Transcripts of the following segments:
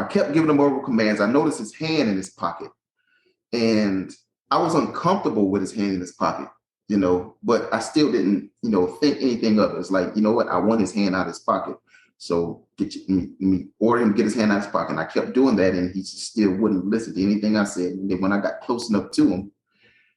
kept giving him verbal commands. I noticed his hand in his pocket, and I was uncomfortable with his hand in his pocket, but I still didn't, think anything of it. It's like, you know what? I want his hand out of his pocket. So order him to get his hand out of his pocket. And I kept doing that, and he still wouldn't listen to anything I said. And then when I got close enough to him,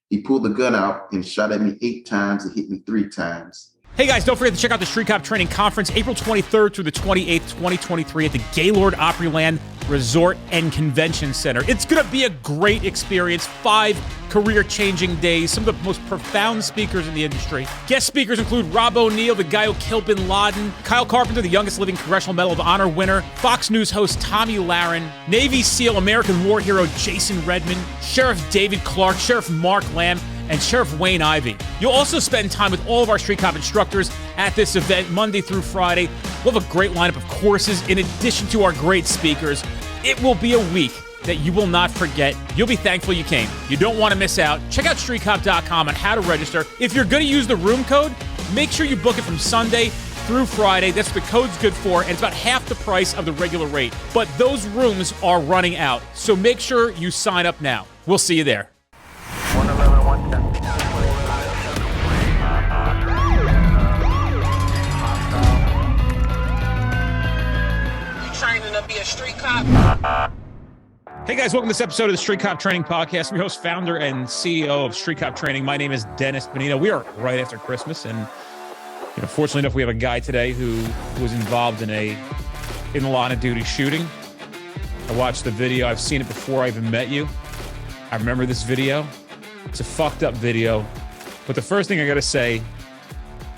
he pulled the gun out and shot at me 8 times and hit me 3 times. Hey guys, don't forget to check out the Street Cop Training Conference April 23rd through the 28th, 2023 at the Gaylord Opryland Resort and Convention Center. It's going to be a great experience. 5 career-changing days, some of the most profound speakers in the industry. Guest speakers include Rob O'Neill, the guy who killed Bin Laden, Kyle Carpenter, the youngest living Congressional Medal of Honor winner, Fox News host Tommy Lahren, Navy SEAL American war hero Jason Redman, Sheriff David Clark, Sheriff Mark Lamb, and Sheriff Wayne Ivey. You'll also spend time with all of our Street Cop instructors at this event Monday through Friday. We'll have a great lineup of courses in addition to our great speakers. It will be a week that you will not forget. You'll be thankful you came. You don't want to miss out. Check out streetcop.com on how to register. If you're going to use the room code, make sure you book it from Sunday through Friday. That's what the code's good for, and it's about half the price of the regular rate. But those rooms are running out, so make sure you sign up now. We'll see you there. 111, 110. You training to be a street cop? Hey guys, welcome to this episode of the Street Cop Training Podcast. I'm your host, founder, and CEO of Street Cop Training. My name is Dennis Benito. We are right after Christmas, and fortunately enough, we have a guy today who was involved in a line of duty shooting. I watched the video. I've seen it before I even met you. I remember this video. It's a fucked up video. But the first thing I got to say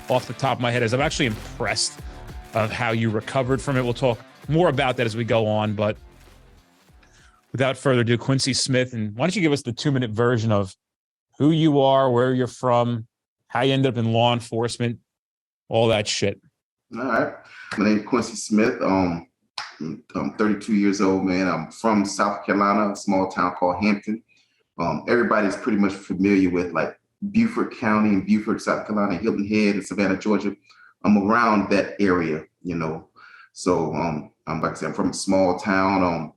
off the top of my head is I'm actually impressed of how you recovered from it. We'll talk more about that as we go on. But without further ado, Quincy Smith, and why don't you give us the 2-minute version of who you are, where you're from, how you ended up in law enforcement, all that shit. All right. My name is Quincy Smith. I'm 32 years old, man. I'm from South Carolina, a small town called Hampton. Everybody's pretty much familiar with like Beaufort County and Beaufort, South Carolina, Hilton Head and Savannah, Georgia. I'm around that area, So I'm like I said, I'm from a small town.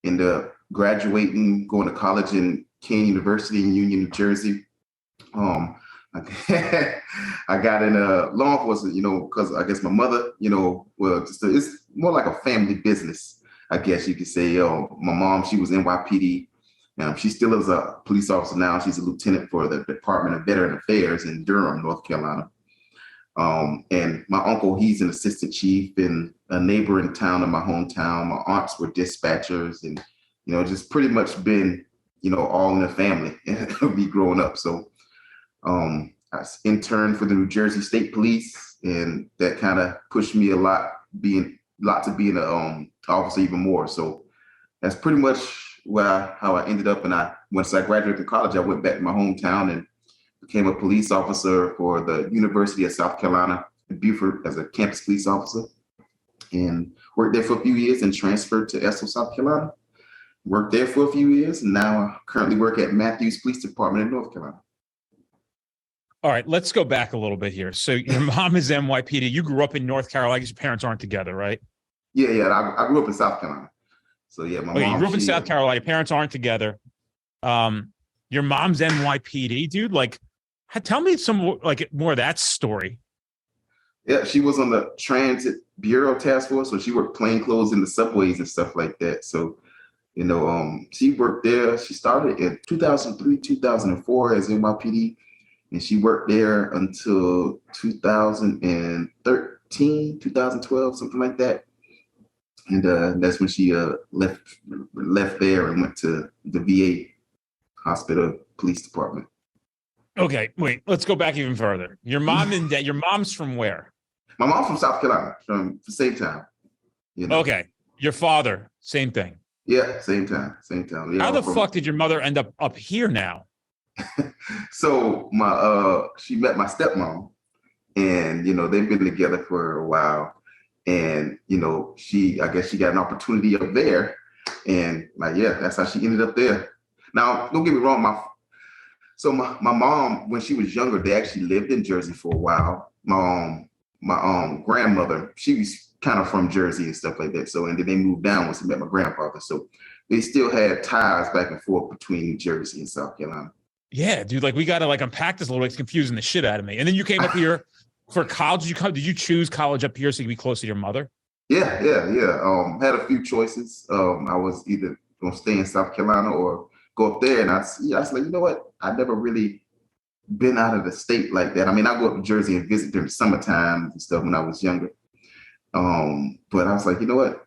Ended up graduating, going to college in Kean University in Union, New Jersey. I got in law enforcement, because I guess my mother, it's more like a family business, I guess you could say. My mom, she was NYPD. She still is a police officer now. She's a lieutenant for the Department of Veteran Affairs in Durham, North Carolina. And my uncle, he's an assistant chief in a neighboring town of my hometown. My aunts were dispatchers, and, just pretty much been, all in the family, me growing up. So I interned for the New Jersey State Police, and that kind of pushed me a lot to being an officer even more. So that's pretty much how I ended up. And once I graduated from college, I went back to my hometown and became a police officer for the University of South Carolina in Beaufort as a campus police officer, and worked there for a few years and transferred to Estill, South Carolina. Worked there for a few years, and now I currently work at Matthews Police Department in North Carolina. All right, let's go back a little bit here. So your mom is NYPD. You grew up in North Carolina. I guess your parents aren't together, right? Yeah. I grew up in South Carolina. So yeah, my mom. You grew up in South Carolina. Your parents aren't together. Your mom's NYPD, dude. Like, tell me some more of that story. Yeah, she was on the Transit Bureau Task Force, so she worked plainclothes in the subways and stuff like that. So, she worked there. She started in 2003, 2004 as NYPD, and she worked there until 2013, 2012, something like that. And that's when she left there and went to the VA hospital police department. Okay, wait, let's go back even further. Your mom and dad, your mom's from where? My mom's from South Carolina, from the same town. Okay, your father, same thing. Yeah, same town. Yeah, how the fuck did your mother end up here now? So she met my stepmom, and they've been together for a while, and I guess she got an opportunity up there, and that's how she ended up there. Now, don't get me wrong, my mom, when she was younger, they actually lived in Jersey for a while. My grandmother, she was kind of from Jersey and stuff like that. So, and then they moved down once they met my grandfather. So they still had ties back and forth between New Jersey and South Carolina. Yeah, dude, like we got to like unpack this a little bit. It's confusing the shit out of me. And then you came up here for college. Did you choose college up here so you could be close to your mother? Yeah. Had a few choices. I was either going to stay in South Carolina or go up there. And I was like, you know what? I never really been out of the state like that. I mean, I go up to Jersey and visit during summertime and stuff when I was younger. But I was like, you know what?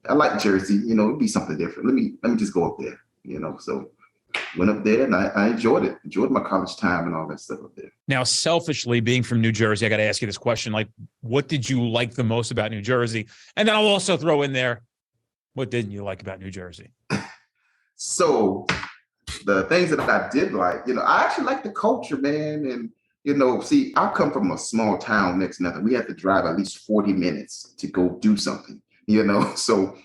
I like Jersey. You know, it'd be something different. Let me just go up there. You know, so went up there and I enjoyed it. Enjoyed my college time and all that stuff up there. Now, selfishly, being from New Jersey, I got to ask you this question: like, what did you like the most about New Jersey? And then I'll also throw in there, what didn't you like about New Jersey? So the things that I did like, you know, I actually like the culture, man. And, you know, see, I come from a small town next to nothing. We had to drive at least 40 minutes to go do something, you know. So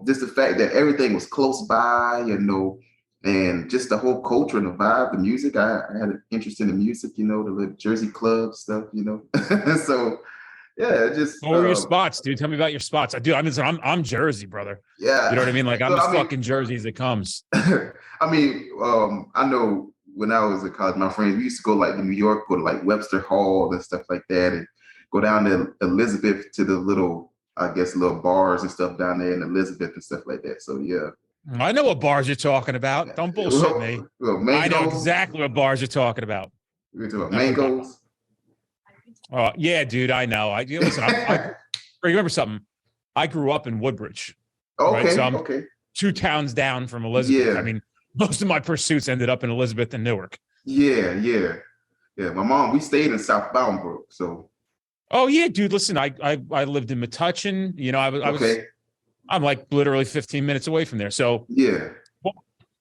just the fact that everything was close by, you know, and just the whole culture and the vibe, the music. I had an interest in the music, you know, the little Jersey club stuff, you know. So yeah, just what were your spots, dude? Tell me about your spots. I'm Jersey, brother. Yeah, you know what I mean. Like I'm as fucking Jersey as it comes. I mean, I know when I was in college, my friends we used to go like to New York, go to like Webster Hall and stuff like that, and go down to Elizabeth to the little, I guess, little bars and stuff down there in Elizabeth and stuff like that. So yeah. I know what bars you're talking about. Don't bullshit me. I know exactly what bars you're talking about. We're talking about Mangoes. Oh yeah, dude. I know. Listen. I remember something. I grew up in Woodbridge. Okay. Right? So I'm okay. 2 towns down from Elizabeth. Yeah. I mean, most of my pursuits ended up in Elizabeth and Newark. Yeah. My mom, we stayed in South Boundbrook. So. Oh yeah, dude. Listen, I lived in Metuchen. You know, I'm like literally 15 minutes away from there. So yeah. Well,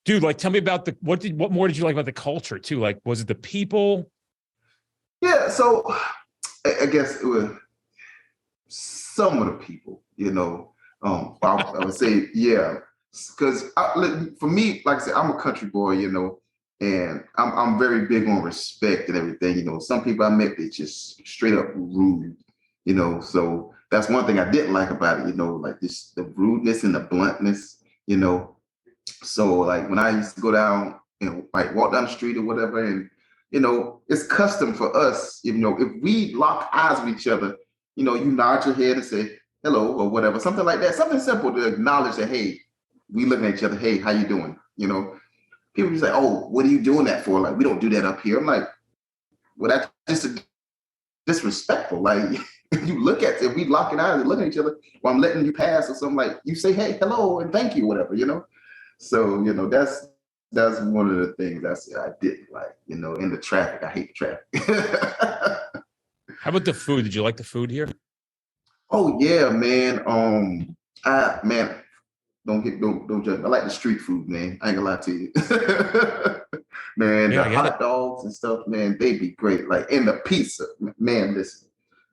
dude, like tell me about what more did you like about the culture too? Like, was it the people? Yeah, so I guess it was some of the people, you know. I would say, yeah, because for me, like I said, I'm a country boy, you know, and I'm very big on respect and everything. You know, some people I met, they just straight up rude, you know. So that's one thing I didn't like about it, you know, like this the rudeness and the bluntness, you know. So like when I used to go down and like walk down the street or whatever, and you know, it's custom for us, you know, if we lock eyes with each other, you know, you nod your head and say hello or whatever, something like that, something simple to acknowledge that, hey, we looking at each other, hey, how you doing? You know, people just say, oh, what are you doing that for? Like, we don't do that up here. I'm like, well, that's just disrespectful. Like, you look at if we locking eyes and looking at each other, well, I'm letting you pass or something, like you say, hey, hello, and thank you, whatever, you know? So, you know, that's one of the things I didn't like, you know, in the traffic. I hate the traffic. How about the food? Did you like the food here? Oh yeah, man. Man, don't judge. I like the street food, man. I ain't gonna lie to you. Man, the hot dogs and stuff, man, they be great. Like, and the pizza, man, listen,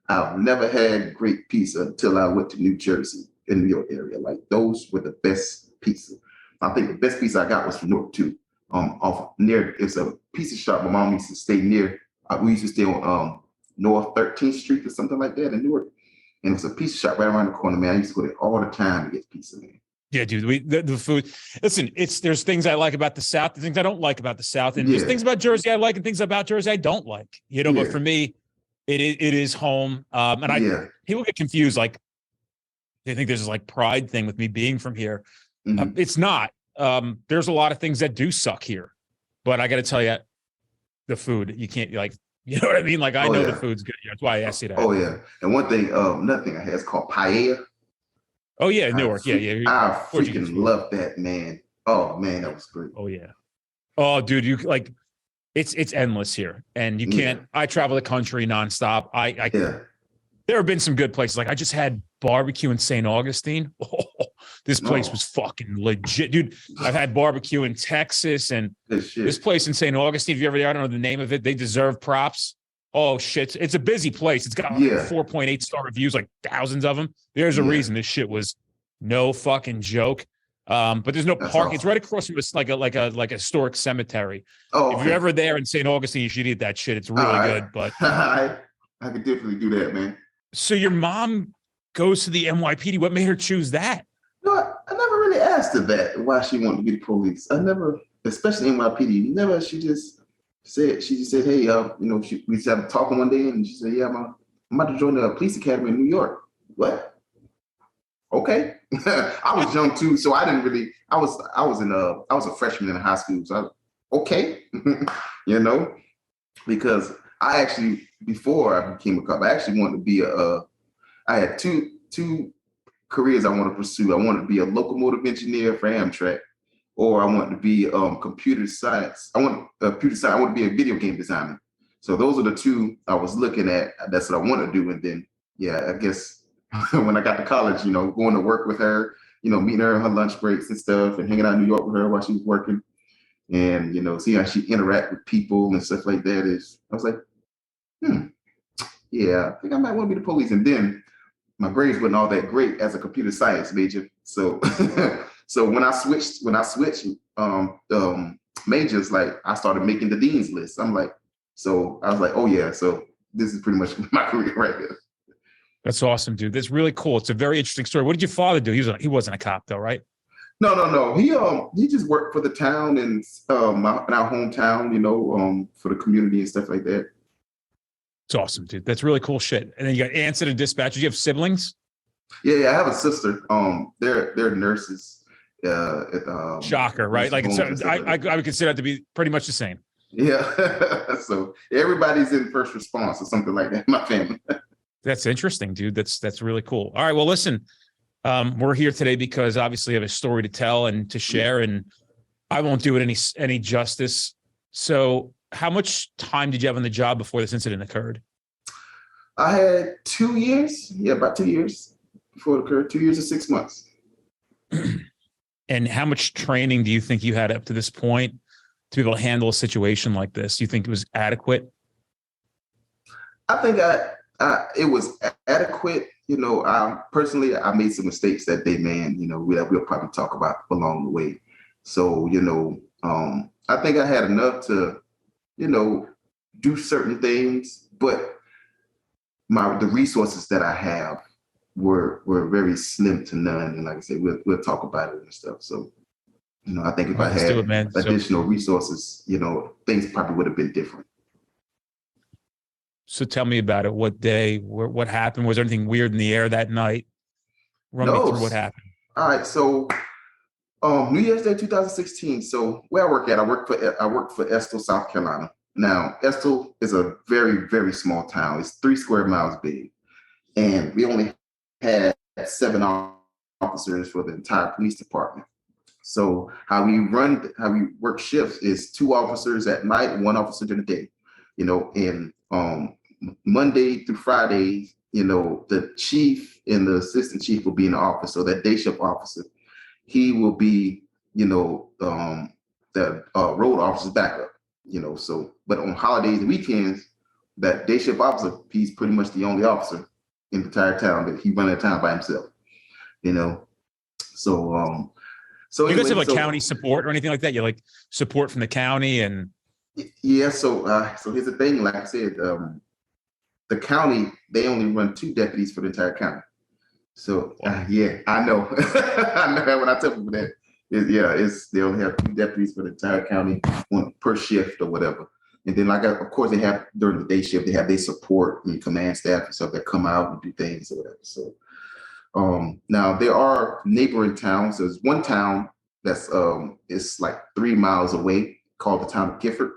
I've never had great pizza until I went to New Jersey, in New York area. Like, those were the best pizza. I think the best pizza I got was from Newark too. Off near, it's a pizza shop my mom used to stay near. We used to stay on North 13th Street or something like that in Newark. And it's a pizza shop right around the corner, man. I used to go there all the time to get pizza, man. Yeah, dude. The food. Listen, there's things I like about the South, the things I don't like about the South, and there's things about Jersey I like and things about Jersey I don't like. You know, but for me, it is home. And people get confused, like they think there's this like pride thing with me being from here. Mm-hmm. It's not. There's a lot of things that do suck here, but I got to tell you, the food you can't like. You know what I mean? Like I know the food's good here. That's why I asked you that. Oh yeah, and one thing, another thing I had is called paella. Oh yeah, Newark. I freaking love that, man. Oh man, that was great. Oh yeah. Oh dude, you like it's endless here, and you can't. I travel the country nonstop. There have been some good places. Like I just had barbecue in St. Augustine. Oh, this place was fucking legit, dude. I've had barbecue in Texas and this place in St. Augustine. If you ever there, I don't know the name of it. They deserve props. Oh shit, it's a busy place. It's got 4.8 star reviews, like thousands of them. There's a reason this shit was no fucking joke. But there's no parking. Awesome. It's right across from us, like a historic cemetery. Oh, if you're ever there in St. Augustine, you should eat that shit. It's really good. But I could definitely do that, man. So your mom goes to the NYPD. What made her choose that? No, I never really asked her that, why she wanted to be the police. I never, especially NYPD, never, she just said, hey, we just had a talk one day and she said, yeah, I'm about to join the police academy in New York. What? Okay. I was young too, so I didn't really, I was a freshman in high school. So okay. Because I actually, before I became a cop, I actually wanted to be I had two careers I wanted to pursue. I wanted to be a locomotive engineer for Amtrak, or I wanted to be computer science. I want to be a video game designer. So those are the two I was looking at. That's what I want to do. And then, yeah, I guess when I got to college, going to work with her, meeting her on her lunch breaks and stuff, and hanging out in New York with her while she was working, and see how she interact with people and stuff like that. I was like, yeah, I think I might want to be the police. And then my grades weren't all that great as a computer science major. So so when I switched majors, like I started making the dean's list. I was like, oh yeah, so this is pretty much my career right here. That's awesome, dude. That's really cool. It's a very interesting story. What did your father do? He wasn't a cop though, right? No. He just worked for the town and in our hometown, for the community and stuff like that. It's awesome, dude. That's really cool shit. And then you got ants at a dispatcher. Do you have siblings? Yeah, I have a sister. They're nurses. Shocker, right? Like I would consider that to be pretty much the same. Yeah. So everybody's in first response or something like that in my family. That's interesting, dude. That's really cool. All right. Well, listen, we're here today because obviously I have a story to tell and to share, and I won't do it any justice. So how much time did you have on the job before this incident occurred? I had 2 years. Yeah, about 2 years before it occurred. 2 years and 6 months. And how much training do you think you had up to this point to be able to handle a situation like this? Do you think it was adequate? I think it was adequate. Personally, I made some mistakes that day, man. We'll probably talk about along the way. So, I think I had enough to, do certain things, but the resources that I have were very slim to none. And like I said, we'll talk about it and stuff. So, I think if I had additional resources, things probably would have been different. So tell me about it. What day? What happened? Was there anything weird in the air that night? Run me through what happened. All right. So New Year's Day 2016. So where I work at, I work for Estill, South Carolina. Now, Estill is a very, very small town. It's 3 square miles big. And we only had 7 officers for the entire police department. So how we work shifts is 2 officers at night, 1 officer during the day. And Monday through Friday, the chief and the assistant chief will be in the office. So that day shift officer, he will be, the road officer's backup, So, but on holidays and weekends, that day shift officer, he's pretty much the only officer in the entire town that he run that town by himself, So, you guys have county support or anything like that? You like support from the county and. Yeah. So here's the thing. Like I said, the county, they only run 2 deputies for the entire county. So yeah, I know. I know that when I tell people that, they only have 2 deputies for the entire county, 1 per shift or whatever. And then, of course, they have during the day shift, they have their support and command staff and stuff that come out and do things or whatever. So now there are neighboring towns. There's one town that's it's like 3 miles away called the town of Gifford,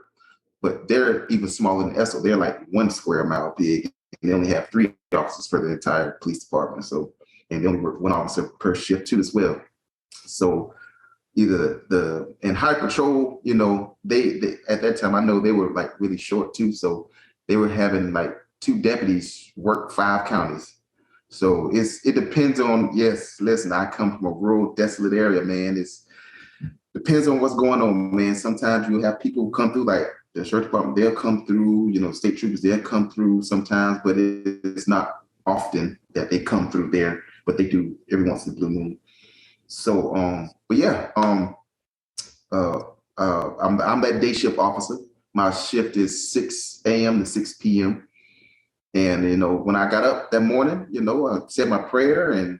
but they're even smaller than Estill. They're like 1 square mile big. And they only have 3 officers for the entire police department. So, and they only work 1 officer per shift too as well. So either and high patrol, they at that time, I know they were like really short too. So they were having like 2 deputies work 5 counties. So it depends on, listen, I come from a rural, desolate area, man. It's depends on what's going on, man. Sometimes you'll have people who come through, like the sheriff department, they'll come through, state troopers, they'll come through sometimes, but it's not often that they come through there, but they do every once in a blue moon. So, but yeah, I'm that day shift officer. My shift is 6 a.m. to 6 p.m. And, when I got up that morning, I said my prayer and,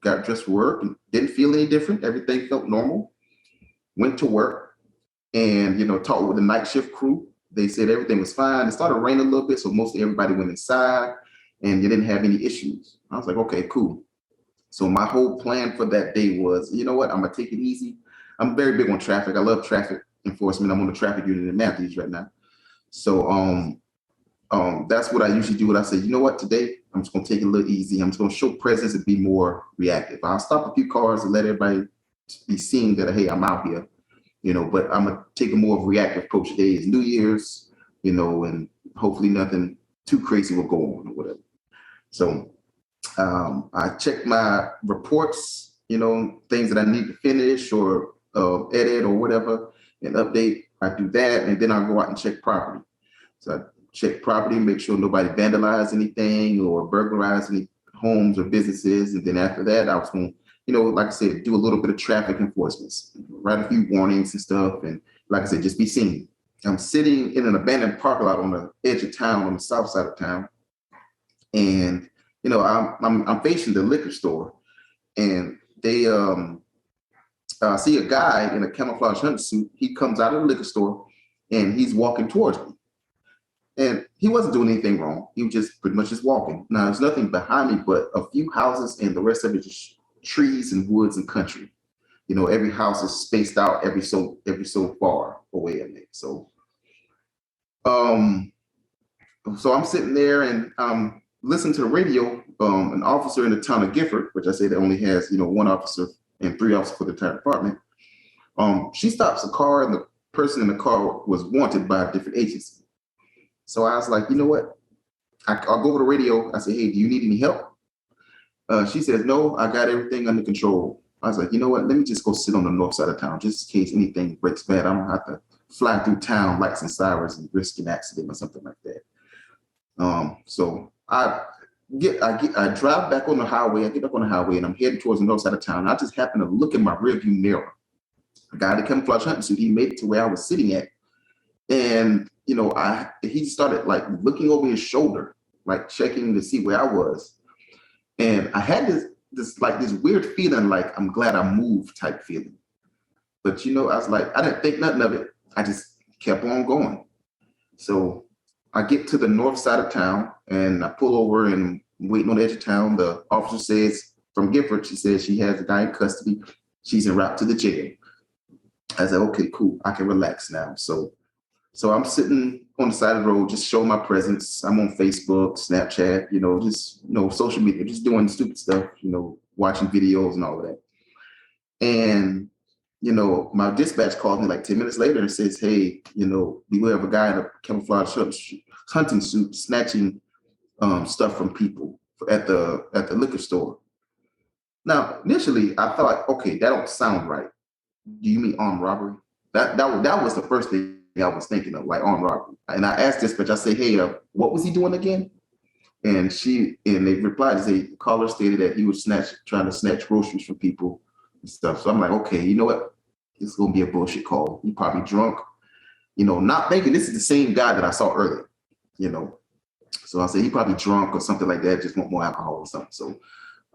got dressed for work and didn't feel any different. Everything felt normal. Went to work and, talked with the night shift crew. They said everything was fine. It started raining a little bit, so mostly everybody went inside and you didn't have any issues. I was like, okay, cool. So my whole plan for that day was, you know what, I'm gonna take it easy. I'm very big on traffic. I love traffic enforcement. I'm on the traffic unit in Matthews right now. So that's what I usually do. When I say, you know what, today I'm just gonna take it a little easy. I'm just gonna show presence and be more reactive. I'll stop a few cars and let everybody be seen that, hey, I'm out here, but I'm gonna take a more reactive approach. Today is New Year's, and hopefully nothing too crazy will go on or whatever. So I check my reports, things that I need to finish or edit or whatever and update. I do that, and then I'll go out and check property. So I check property, make sure nobody vandalized anything or burglarized any homes or businesses. And then after that, I was going to, like I said, do a little bit of traffic enforcement, write a few warnings and stuff. And like I said, just be seen. I'm sitting in an abandoned parking lot on the edge of town, on the south side of town. And, I'm facing the liquor store, and they see a guy in a camouflage hunting suit. He comes out of the liquor store and he's walking towards me. And he wasn't doing anything wrong. He was just pretty much just walking. Now, there's nothing behind me but a few houses, and the rest of it is trees and woods and country. Every house is spaced out every so far away in it. So I'm sitting there and listening to the radio. An officer in the town of Gifford, which I say that only has, one officer and 3 officers for the entire department. She stops a car, and the person in the car was wanted by a different agency. So I was like, you know what? I'll go over the radio. I say, hey, do you need any help? She says, no, I got everything under control. I was like, you know what? Let me just go sit on the north side of town, just in case anything breaks bad. I don't have to fly through town, lights and sirens, and risk an accident or something like that. So I drive back on the highway. I get up on the highway and I'm heading towards the north side of town. I just happen to look in my rearview mirror. A guy in the camouflage hunting suit, he made it to where I was sitting at. And, he started like looking over his shoulder, like checking to see where I was. And I had this weird feeling, like I'm glad I moved type feeling. But, I was like, I didn't think nothing of it. I just kept on going. So I get to the north side of town and I pull over and I'm waiting on the edge of town. The officer says from Gifford, she says she has the guy in custody. She's en route to the jail. I said, okay, cool. I can relax now. So I'm sitting on the side of the road, just showing my presence. I'm on Facebook, Snapchat, social media, just doing stupid stuff, watching videos and all of that. And, my dispatch called me like 10 minutes later and says, hey, we have a guy in a camouflage hunting suit snatching stuff from people at the liquor store. Now, initially, I thought, okay, that don't sound right. Do you mean armed robbery? That was the first thing I was thinking of, like armed robbery. And I asked dispatch, I say, hey, what was he doing again? And they replied, the caller stated that he was trying to snatch groceries from people and stuff. So I'm like, okay, you know what? This is going to be a bullshit call. He probably drunk, not thinking this is the same guy that I saw earlier, So I said, he probably drunk or something like that, just want more alcohol or something. So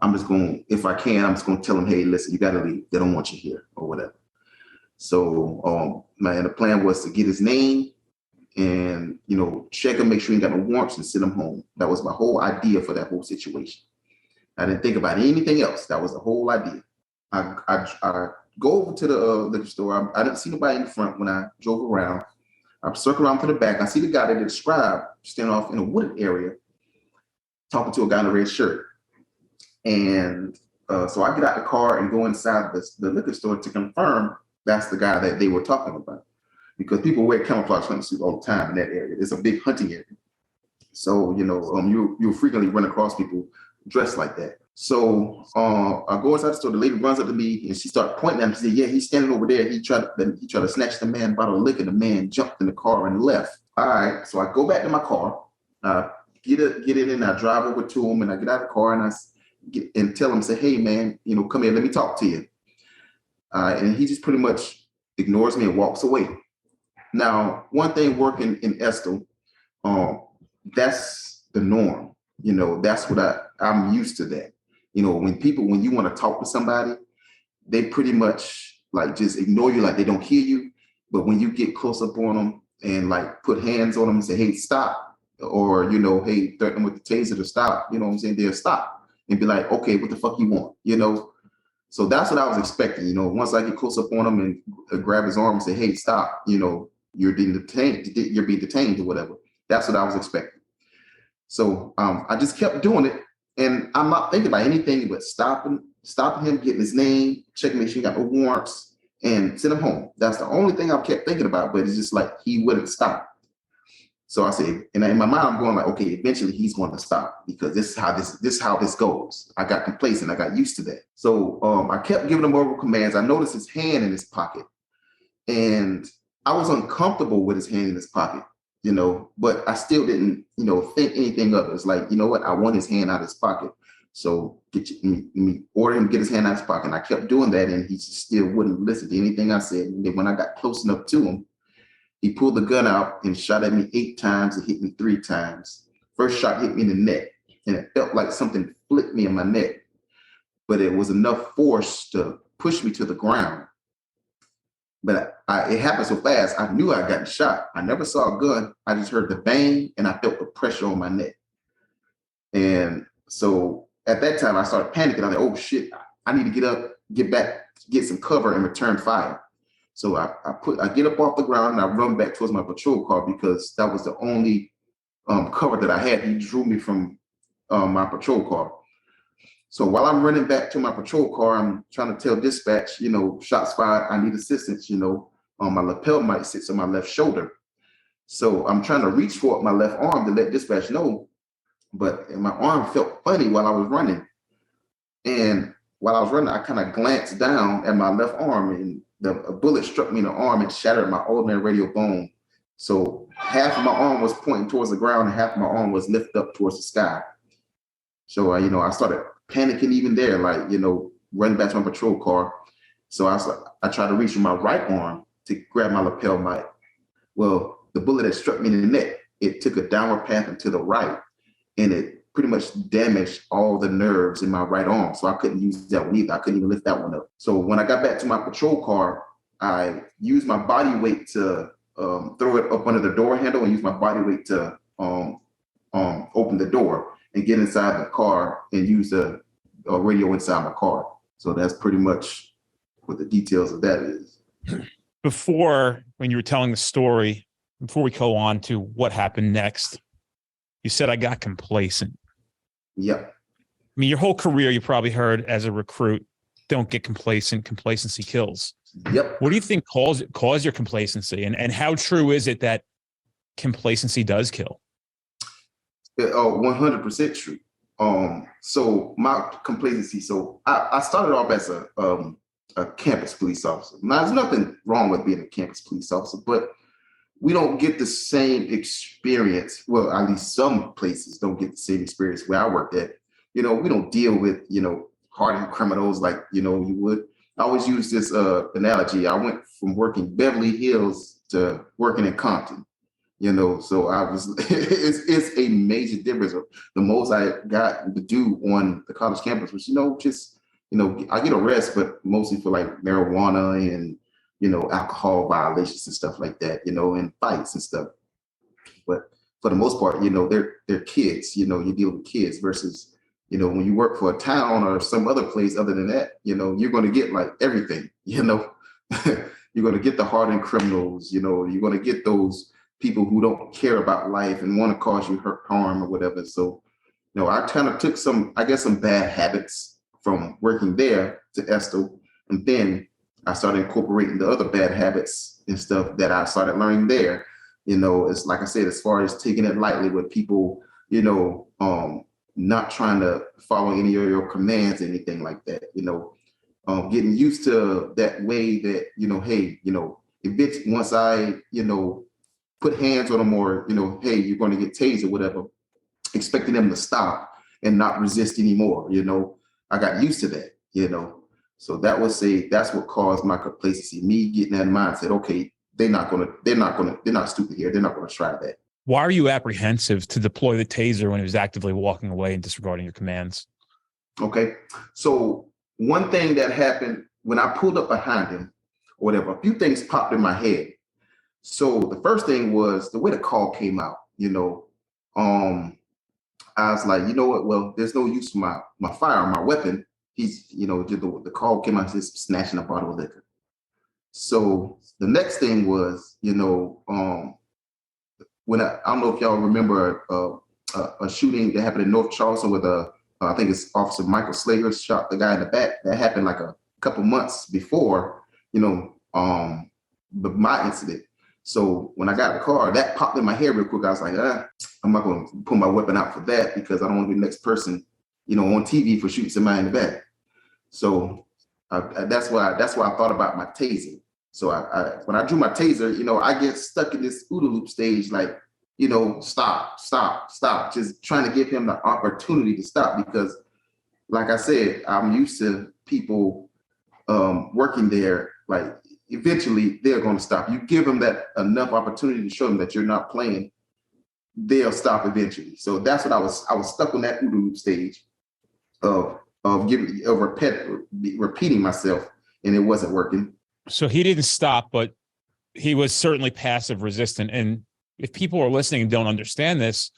I'm just going, if I can, I'm just going to tell him, hey, listen, you got to leave. They don't want you here or whatever. So the plan was to get his name and, check him, make sure he got no warrants and send him home. That was my whole idea for that whole situation. I didn't think about anything else. That was the whole idea. I go over to the liquor store. I didn't see nobody in the front when I drove around. I circle around to the back. I see the guy that described standing off in a wooded area talking to a guy in a red shirt. And so I get out the car and go inside the liquor store to confirm that's the guy that they were talking about. Because people wear camouflage hunting suits all the time in that area. It's a big hunting area. So, you'll frequently run across people dressed like that. So I go inside the store. The lady runs up to me and she started pointing at him. She said, yeah, he's standing over there. He tried to snatch the man bottle of liquor. The man jumped in the car and left. All right. So I go back to my car, get in and I drive over to him and I get out of the car and I tell him, say, hey, man, come here. Let me talk to you. And he just pretty much ignores me and walks away. Now, one thing working in Estill, that's the norm. You know, that's what I'm used to that. You know, when you want to talk to somebody, they pretty much like just ignore you, like they don't hear you. But when you get close up on them and like put hands on them and say, hey, stop, or, you know, hey, threaten them with the taser to stop, you know what I'm saying? They'll stop and be like, okay, what the fuck you want? You know? So that's what I was expecting. You know, once I get close up on him and grab his arm and say, hey, stop, you know, you're being detained or whatever. That's what I was expecting. So I just kept doing it. And I'm not thinking about anything but stopping him, getting his name, checking, make sure he got no warrants, and send him home. That's the only thing I kept thinking about, but it's just like he wouldn't stop. So I said, and in my mind, I'm going like, okay, eventually he's going to stop because this is how this goes. I got complacent. I got used to that. So I kept giving him verbal commands. I noticed his hand in his pocket, and I was uncomfortable with his hand in his pocket, you know, but I still didn't, you know, think anything of it. It's like, you know what? I want his hand out of his pocket. So me order him to get his hand out of his pocket. And I kept doing that, and he still wouldn't listen to anything I said. And then when I got close enough to him, he pulled the gun out and shot at me 8 times and hit me 3 times. First shot hit me in the neck, and it felt like something flipped me in my neck, but it was enough force to push me to the ground. But it happened so fast, I knew I got shot. I never saw a gun. I just heard the bang, and I felt the pressure on my neck. And so at that time, I started panicking. I was like, oh, shit, I need to get up, get back, get some cover, and return fire. So I get up off the ground and I run back towards my patrol car because that was the only cover that I had. He drew me from my patrol car. So while I'm running back to my patrol car, I'm trying to tell dispatch, you know, shots fired, I need assistance, you know, my lapel mic sits on my left shoulder. So I'm trying to reach for my left arm to let dispatch know, but my arm felt funny while I was running. And while I was running, I kind of glanced down at my left arm, and a bullet struck me in the arm and shattered my ulnar radial bone. So half of my arm was pointing towards the ground and half of my arm was lifted up towards the sky. So, you know, I started panicking even there, like, you know, running back to my patrol car. So I tried to reach with my right arm to grab my lapel mic. Well, the bullet that struck me in the neck, it took a downward path and to the right, and it pretty much damaged all the nerves in my right arm. So I couldn't use that one either. I couldn't even lift that one up. So when I got back to my patrol car, I used my body weight to throw it up under the door handle and use my body weight to open the door and get inside the car and use the radio inside my car. So that's pretty much what the details of that is. Before, when you were telling the story, before we go on to what happened next, you said I got complacent. Yep. I mean, your whole career, you probably heard as a recruit, don't get complacent. Complacency kills. Yep. What do you think caused your complacency? And how true is it that complacency does kill? 100% true. So my complacency, so I started off as a campus police officer. Now, there's nothing wrong with being a campus police officer, but we don't get the same experience. Well, at least some places don't get the same experience where I worked at. You know, we don't deal with, you know, hardened criminals like, you know, you would. I always use this analogy. I went from working Beverly Hills to working in Compton, you know, so I was, it's a major difference. The most I got to do on the college campus was, you know, just, you know, I get arrested, but mostly for like marijuana and, you know, alcohol violations and stuff like that, you know, and fights and stuff. But for the most part, you know, they're kids, you know, you deal with kids versus, you know, when you work for a town or some other place other than that, you know, you're going to get like everything, you know, you're going to get the hardened criminals, you know, you're going to get those people who don't care about life and want to cause you harm or whatever. So, you know, I kind of took some bad habits from working there to Estill, and then I started incorporating the other bad habits and stuff that I started learning there. You know, it's like I said, as far as taking it lightly with people, you know, not trying to follow any of your commands, anything like that, you know, getting used to that way that, you know, hey, you know, once I, you know, put hands on them or, you know, hey, you're going to get tased or whatever, expecting them to stop and not resist anymore. You know, I got used to that, you know. So that's what caused my complacency, me getting that mindset. Okay, they're not stupid here. They're not going to try that. Why are you apprehensive to deploy the taser when he was actively walking away and disregarding your commands? Okay. So one thing that happened when I pulled up behind him, or whatever, a few things popped in my head. So the first thing was the way the call came out, I was like, you know what? Well, there's no use for my firearm, my weapon. He's, the call came out just snatching a bottle of liquor. So the next thing was, when I don't know if y'all remember a shooting that happened in North Charleston with I think it's Officer Michael Slater shot the guy in the back. That happened like a couple months before, my incident. So when I got the car, that popped in my head real quick. I was like, I'm not going to pull my weapon out for that because I don't want to be the next person, on TV for shooting somebody in the back. So that's why I thought about my taser. So when I drew my taser, I get stuck in this OODA loop stage, like, stop, just trying to give him the opportunity to stop because, like I said, I'm used to people working there, like, eventually they're going to stop. You give them that enough opportunity to show them that you're not playing, they'll stop eventually. So that's what I was stuck on that OODA loop stage of repeating myself, and it wasn't working. So he didn't stop, but he was certainly passive resistant. And if people are listening and don't understand this,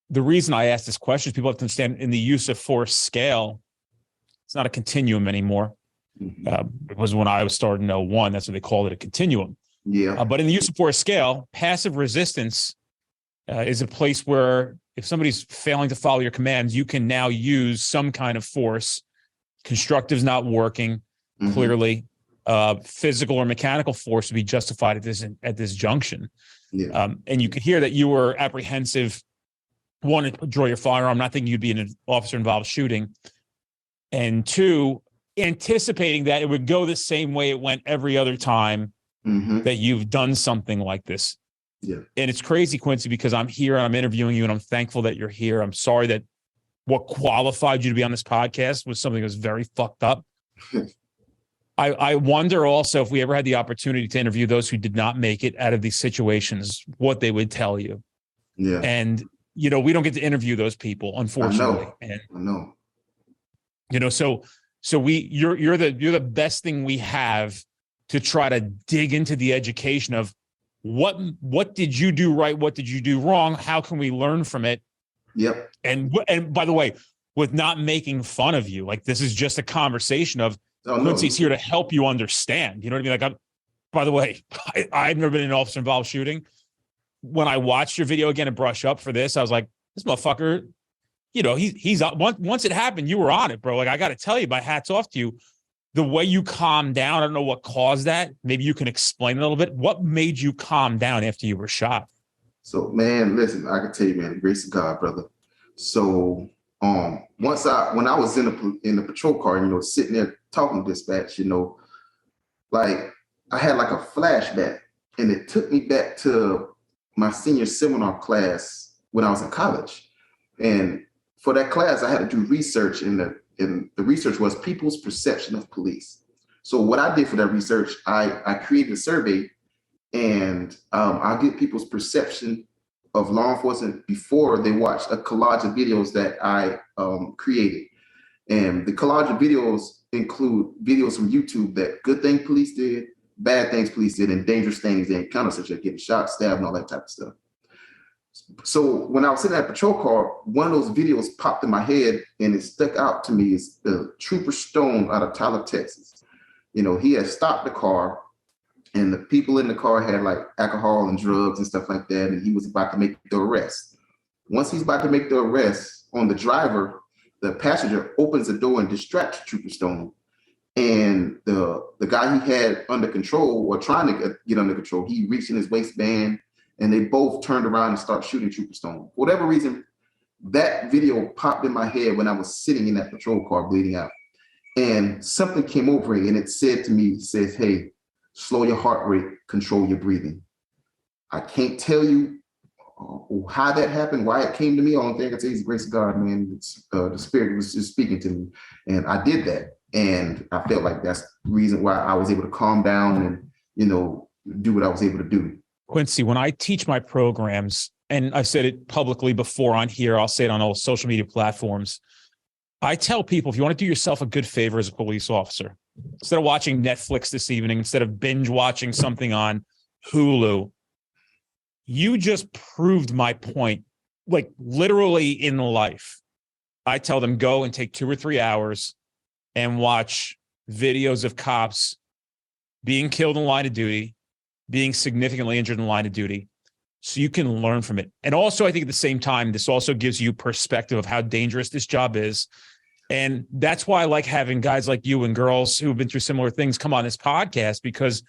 the reason I ask this question is people have to understand in the use of force scale, it's not a continuum anymore. It was when I was starting in 01. That's what they called it, a continuum. Yeah. But in the use of force scale, passive resistance is a place where if somebody's failing to follow your commands, you can now use some kind of force. Constructive's not working clearly. Physical or mechanical force to be justified at this junction. Yeah. And you could hear that you were apprehensive, one, to draw your firearm, not thinking you'd be in an officer-involved shooting, and two, anticipating that it would go the same way it went every other time that you've done something like this. Yeah. And it's crazy, Quincy, because I'm here and I'm interviewing you and I'm thankful that you're here. I'm sorry that what qualified you to be on this podcast was something that was very fucked up. I wonder also if we ever had the opportunity to interview those who did not make it out of these situations, what they would tell you. Yeah. And, we don't get to interview those people, unfortunately. I know. So you're the best thing we have to try to dig into the education of what did you do right? What did you do wrong? How can we learn from it? Yep. And by the way, with not making fun of you, like this is just a conversation of Quincy's here to help you understand. You know what I mean? Like, by the way, I've never been in an officer-involved shooting. When I watched your video again and brush up for this, I was like, this motherfucker, he's once it happened, you were on it, bro. Like, I got to tell you, my hat's off to you. The way you calmed down, I don't know what caused that. Maybe you can explain a little bit. What made you calm down after you were shot? So, man, listen, I can tell you, man, the grace of God, brother. So, when I was in the patrol car, sitting there talking to dispatch, like I had like a flashback, and it took me back to my senior seminar class when I was in college. And for that class, I had to do research, and the research was people's perception of police. So what I did for that research, I created a survey, and I get people's perception of law enforcement before they watch a collage of videos that I created. And the collage of videos include videos from YouTube that good things police did, bad things police did, and dangerous things they encountered, such as getting shot, stabbed, and all that type of stuff. So when I was sitting in that patrol car, one of those videos popped in my head, and it stuck out to me. Is the Trooper Stone out of Tyler, Texas. He had stopped the car, and the people in the car had like alcohol and drugs and stuff like that, and he was about to make the arrest. Once he's about to make the arrest on the driver, the passenger opens the door and distracts Trooper Stone. And the guy he had under control, or trying to get under control, he reached in his waistband, and they both turned around and started shooting Trooper Stone. For whatever reason, that video popped in my head when I was sitting in that patrol car bleeding out. And something came over it, and it said to me, hey, slow your heart rate, control your breathing. I can't tell you how that happened, why it came to me. Only thing I can say is the grace of God, man. It's, the Spirit was just speaking to me. And I did that. And I felt like that's the reason why I was able to calm down and, do what I was able to do. Quincy, when I teach my programs, and I've said it publicly before on here, I'll say it on all social media platforms. I tell people, if you want to do yourself a good favor as a police officer, instead of watching Netflix this evening, instead of binge watching something on Hulu, you just proved my point, like literally in life. I tell them, go and take 2 or 3 hours and watch videos of cops being killed in the line of duty, being significantly injured in the line of duty, so you can learn from it. And also, I think at the same time, this also gives you perspective of how dangerous this job is. And that's why I like having guys like you and girls who have been through similar things come on this podcast, because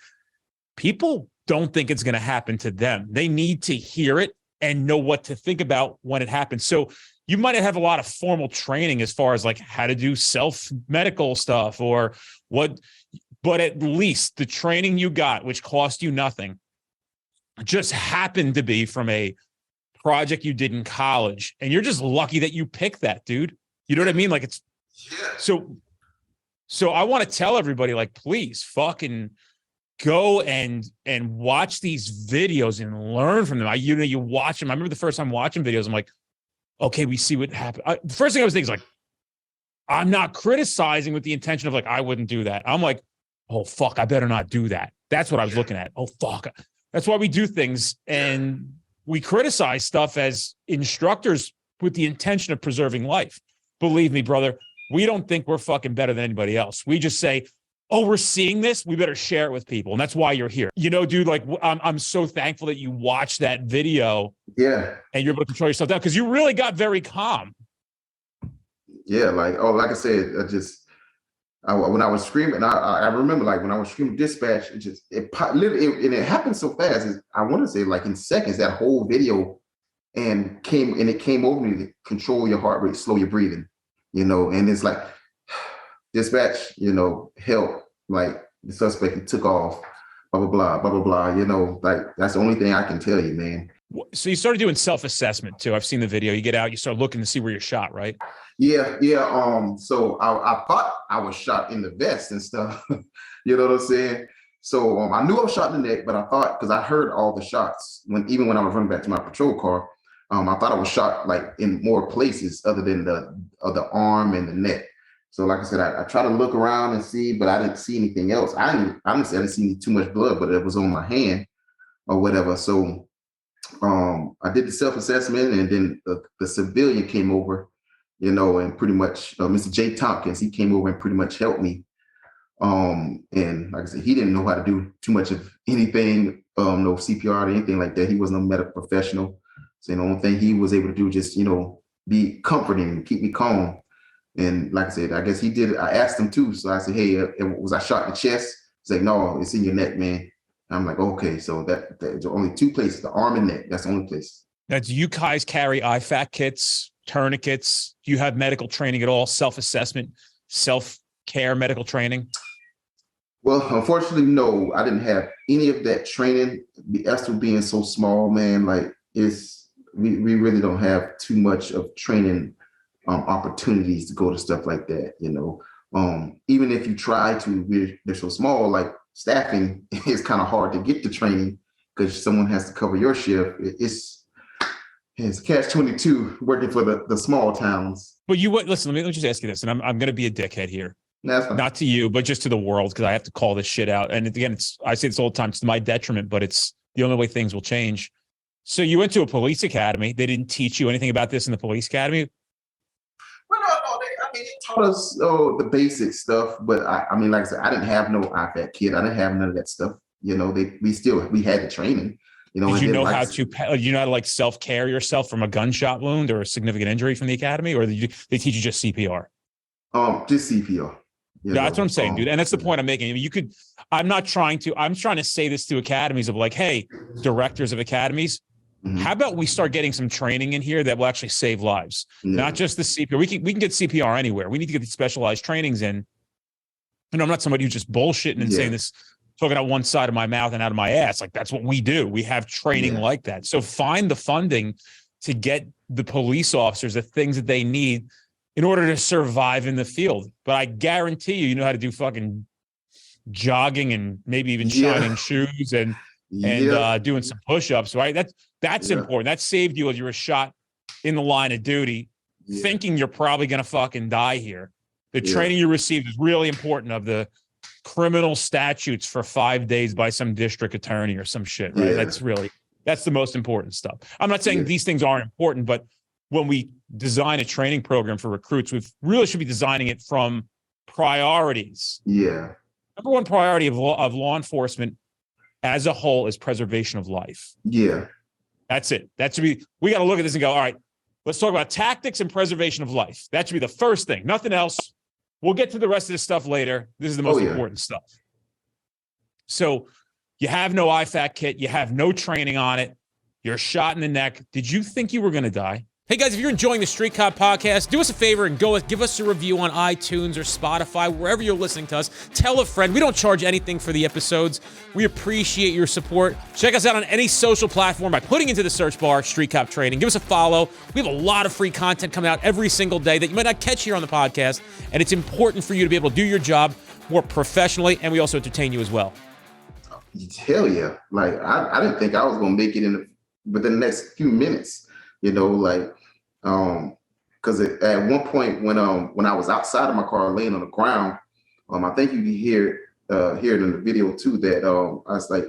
people don't think it's going to happen to them. They need to hear it and know what to think about when it happens. So you might have a lot of formal training as far as like how to do self-medical stuff or what, but at least the training you got, which cost you nothing, just happened to be from a project you did in college. And you're just lucky that you picked that, dude. You know what I mean? Like it's so I want to tell everybody, like, please fucking go and watch these videos and learn from them. You watch them. I remember the first time watching videos, I'm like, okay, we see what happened. The first thing I was thinking is like, I'm not criticizing with the intention of like, I wouldn't do that. I'm like, oh, fuck, I better not do that. That's what I was looking at. Oh, fuck. That's why we do things. And we criticize stuff as instructors with the intention of preserving life. Believe me, brother, we don't think we're fucking better than anybody else. We just say, oh, we're seeing this, we better share it with people. And that's why you're here. You know, dude, like I'm so thankful that you watched that video. Yeah. And you're able to control yourself down because you really got very calm. Yeah, like I said, when I was screaming, I remember like when I was screaming dispatch, it happened so fast. I want to say like in seconds, that whole video it came over me to control your heart rate, slow your breathing, you know, and it's like dispatch, you know, help, like the suspect took off, blah, blah, blah, blah, blah, blah, you know, like that's the only thing I can tell you, man. So you started doing self-assessment too. I've seen the video. You get out, you start looking to see where you're shot, right? Yeah. So I thought I was shot in the vest and stuff. You know what I'm saying? So I knew I was shot in the neck, but I thought, because I heard all the shots even when I was running back to my patrol car, I thought I was shot like in more places other than the arm and the neck. So like I said, I tried to look around and see, but I didn't see anything else. Honestly, I didn't see too much blood, but it was on my hand or whatever. So I did the self-assessment, and then the civilian came over, you know, and pretty much Mr. J. Tompkins, he came over and pretty much helped me. And like I said, he didn't know how to do too much of anything, no CPR or anything like that. He wasn't a medical professional. So the only thing he was able to do just, you know, be comforting and keep me calm. And like I said, I guess he did it. I asked him too. So I said, hey, was I shot in the chest? He's like, no, it's in your neck, man. And I'm like, okay. So there's only two places, the arm and neck. That's the only place. Now, do you guys carry IFAC kits, tourniquets? Do you have medical training at all? Self-assessment, self-care medical training? Well, unfortunately, no, I didn't have any of that training. The Esther being so small, man, like we really don't have too much of training opportunities to go to stuff like that, you know. Even if you try to, they're so small, like staffing is kind of hard to get the training because someone has to cover your shift. It's catch-22 working for the small towns. But listen, let me just ask you this, and I'm going to be a dickhead here. Not to you, but just to the world, because I have to call this shit out. And again, I say this all the time, it's to my detriment, but it's the only way things will change. So you went to a police academy. They didn't teach you anything about this in the police academy? Well, no, they taught us the basic stuff, but I mean, like I said, I didn't have no IFAC kit. I didn't have none of that stuff. You know, we had the training. You know, did you know how to like self-care yourself from a gunshot wound or a significant injury from the academy, or did they teach you just CPR? Just CPR. That's what I'm saying, dude. And that's the point I'm making. I mean, I'm trying to say this to academies of like, hey, directors of academies, how about we start getting some training in here that will actually save lives? Not just the CPR. We can get CPR anywhere. We need to get these specialized trainings in. And I'm not somebody who's just bullshitting and saying this, talking out one side of my mouth and out of my ass. Like, that's what we do. We have training like that. So find the funding to get the police officers the things that they need in order to survive in the field. But I guarantee you know how to do fucking jogging and maybe even shining shoes and and Yeah. doing some push-ups, right? That's important. That saved you as you were shot in the line of duty, thinking you're probably going to fucking die here. The training you received is really important, of the criminal statutes for 5 days by some district attorney or some shit, right? That's the most important stuff. I'm not saying these things aren't important, but when we design a training program for recruits, we really should be designing it from priorities. Yeah. Number one priority of law enforcement as a whole is preservation of life. Yeah. That's it. That should be, we got to look at this and go, all right, let's talk about tactics and preservation of life. That should be the first thing, nothing else. We'll get to the rest of this stuff later. This is the most important stuff. So you have no IFAC kit. You have no training on it. You're shot in the neck. Did you think you were going to die? Hey guys, if you're enjoying the Street Cop podcast, do us a favor and give us a review on iTunes or Spotify, wherever you're listening to us. Tell a friend. We don't charge anything for the episodes. We appreciate your support. Check us out on any social platform by putting into the search bar Street Cop Training. Give us a follow. We have a lot of free content coming out every single day that you might not catch here on the podcast, and it's important for you to be able to do your job more professionally, and we also entertain you as well. Hell yeah. Like, I didn't think I was going to make it within the next few minutes, because at one point when I was outside of my car laying on the ground, I think you can hear it in the video too, that I was like,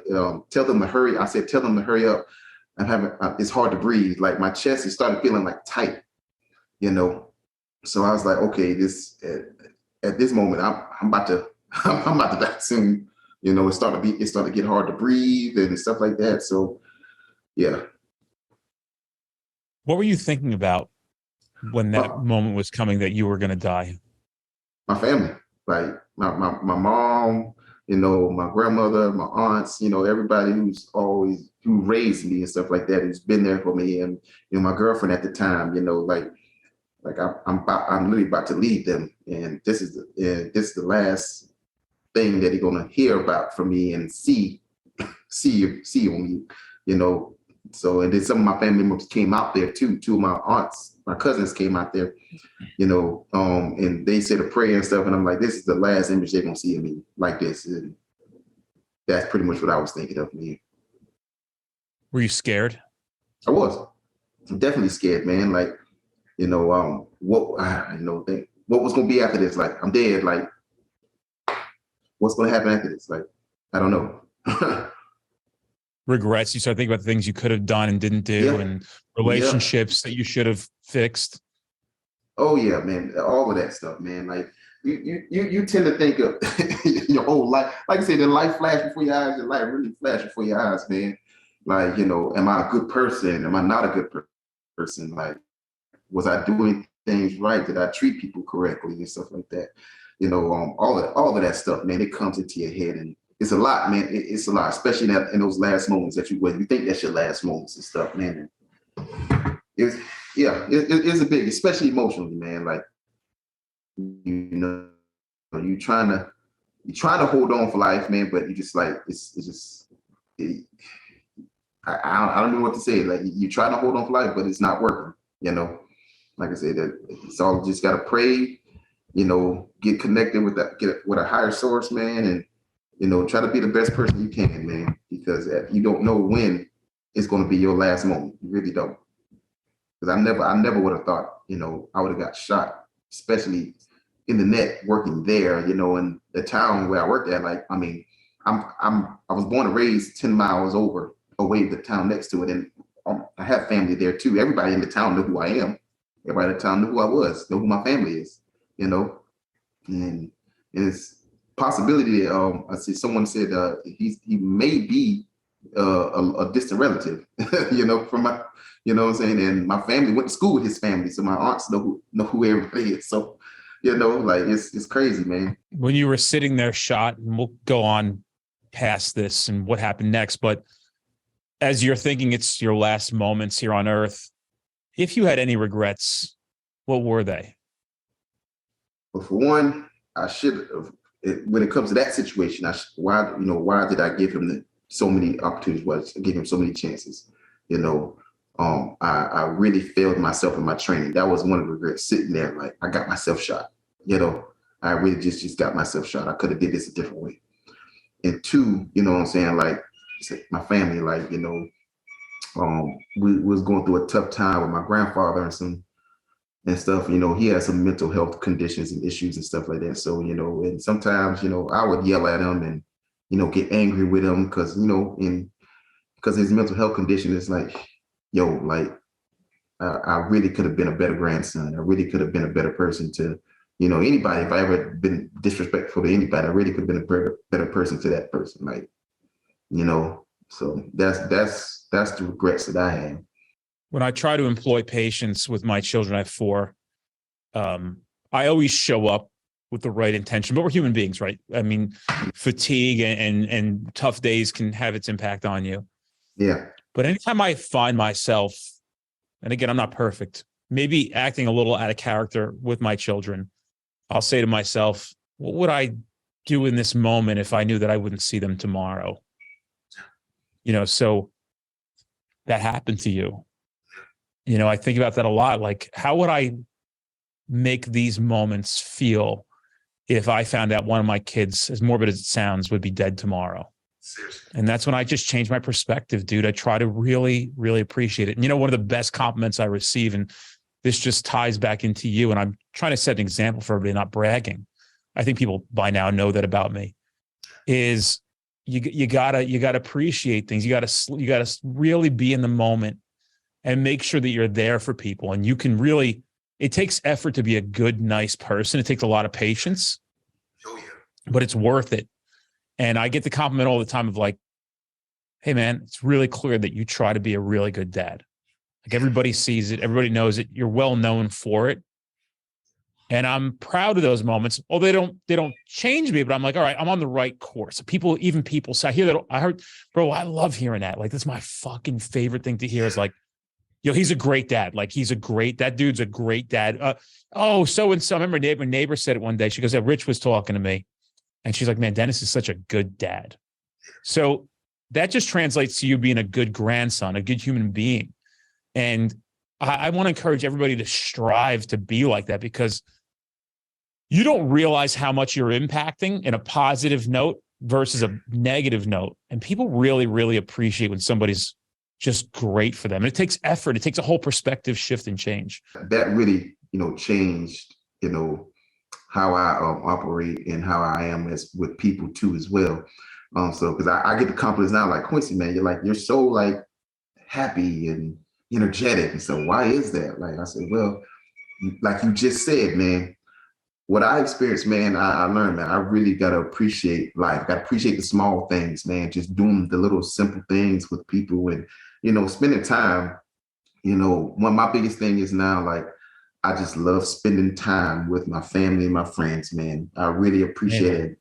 tell them to hurry. I said, tell them to hurry up. It's hard to breathe. Like, my chest, it started feeling like tight, So I was like, okay, at this moment, I'm about to die soon. It started to get hard to breathe and stuff like that. So, yeah. What were you thinking about when that moment was coming that you were going to die? My family, like my mom, my grandmother, my aunts, everybody who raised me and stuff like that, who's been there for me, and my girlfriend at the time, I'm literally about to leave them, and this is the last thing that they're gonna hear about from me and see on me, So, and then some of my family members came out there too. Two of my aunts, my cousins came out there, and they said a prayer and stuff. And I'm like, this is the last image they're gonna see of me like this. And that's pretty much what I was thinking of me. Were you scared? I was. I'm definitely scared, man. Like, what was gonna be after this? Like, I'm dead. Like, what's gonna happen after this? Like, I don't know. Regrets. You start thinking about the things you could have done and didn't do, and relationships that you should have fixed. Oh yeah, man. All of that stuff, man. Like, you tend to think of your whole life. Like I said, the life flash before your eyes, your life really flash before your eyes, man. Like, am I a good person? Am I not a good person? Like, was I doing things right? Did I treat people correctly and stuff like that? All of that stuff, man, it comes into your head, and it's a lot, man. It's a lot, especially in those last moments that you think that's your last moments and stuff, man. It's a big, especially emotionally, man. Like, you trying to hold on for life, man, but you just like I don't know what to say. Like, you try to hold on for life, but it's not working. Like I said, it's all just gotta pray. Get connected with a higher source, man, and try to be the best person you can, man, because you don't know when it's going to be your last moment. You really don't. Because I never would have thought, I would have got shot, especially in the net working there, in the town where I worked at. Like, I mean, I was born and raised 10 miles away the town next to it. And I have family there too. Everybody in the town knew who I am. Everybody in the town knew who I was, know who my family is, and it's possibility that I see someone said he may be a distant relative, from my, what I'm saying, and my family went to school with his family, so my aunts know who everybody is. So, like, it's crazy, man. When you were sitting there shot, and we'll go on past this and what happened next, but as you're thinking it's your last moments here on Earth, if you had any regrets, what were they? Well, for one, I should have. When it comes to that situation, why did I give him so many opportunities? I gave him so many chances. I really failed myself in my training. That was one of the regrets, sitting there like I got myself shot. I really just got myself shot. I could have did this a different way. And two, what I'm saying, like, my family, like, we was going through a tough time with my grandfather and stuff. He had some mental health conditions and issues and stuff like that. So, and sometimes, I would yell at him and, get angry with him because, because his mental health condition is like, like, I really could have been a better grandson. I really could have been a better person to, anybody. If I ever been disrespectful to anybody, I really could have been a better person to that person. Like, so that's the regrets that I have. When I try to employ patience with my children, I have 4. I always show up with the right intention, but we're human beings, right? I mean, fatigue and tough days can have its impact on you. Yeah. But anytime I find myself, and again, I'm not perfect, maybe acting a little out of character with my children, I'll say to myself, what would I do in this moment if I knew that I wouldn't see them tomorrow? So that happened to you. I think about that a lot. Like, how would I make these moments feel if I found out one of my kids, as morbid as it sounds, would be dead tomorrow? Seriously. And that's when I just changed my perspective, dude. I try to really, really appreciate it. And one of the best compliments I receive, and this just ties back into you, and I'm trying to set an example for everybody, not bragging. I think people by now know that about me, is you gotta appreciate things. You gotta really be in the moment and make sure that you're there for people. And you can really, it takes effort to be a good, nice person. It takes a lot of patience, but it's worth it. And I get the compliment all the time of like, hey man, it's really clear that you try to be a really good dad. Like, everybody sees it. Everybody knows it. You're well known for it. And I'm proud of those moments. Oh, they don't change me, but I'm like, all right, I'm on the right course. People say, I hear that. I heard, bro, I love hearing that. Like, that's my fucking favorite thing to hear is like, he's a great dad. Like, that dude's a great dad. So-and-so. I remember neighbor said it one day. She goes, yeah, Rich was talking to me. And she's like, man, Dennis is such a good dad. So that just translates to you being a good grandson, a good human being. And I want to encourage everybody to strive to be like that, because you don't realize how much you're impacting in a positive note versus a negative note. And people really, really appreciate when somebody's just great for them. And it takes effort. It takes a whole perspective shift and change. That really, changed, how I operate and how I am with people too as well. So because I get the compliments now, like, Quincy, man, you're so like happy and energetic. And so why is that? Like, I said, well, like you just said, man, what I experienced, man, I learned, man, I really got to appreciate life. Got to appreciate the small things, man, just doing the little simple things with people and, spending time. One of my biggest thing is now, like, I just love spending time with my family and my friends, man. I really appreciate it.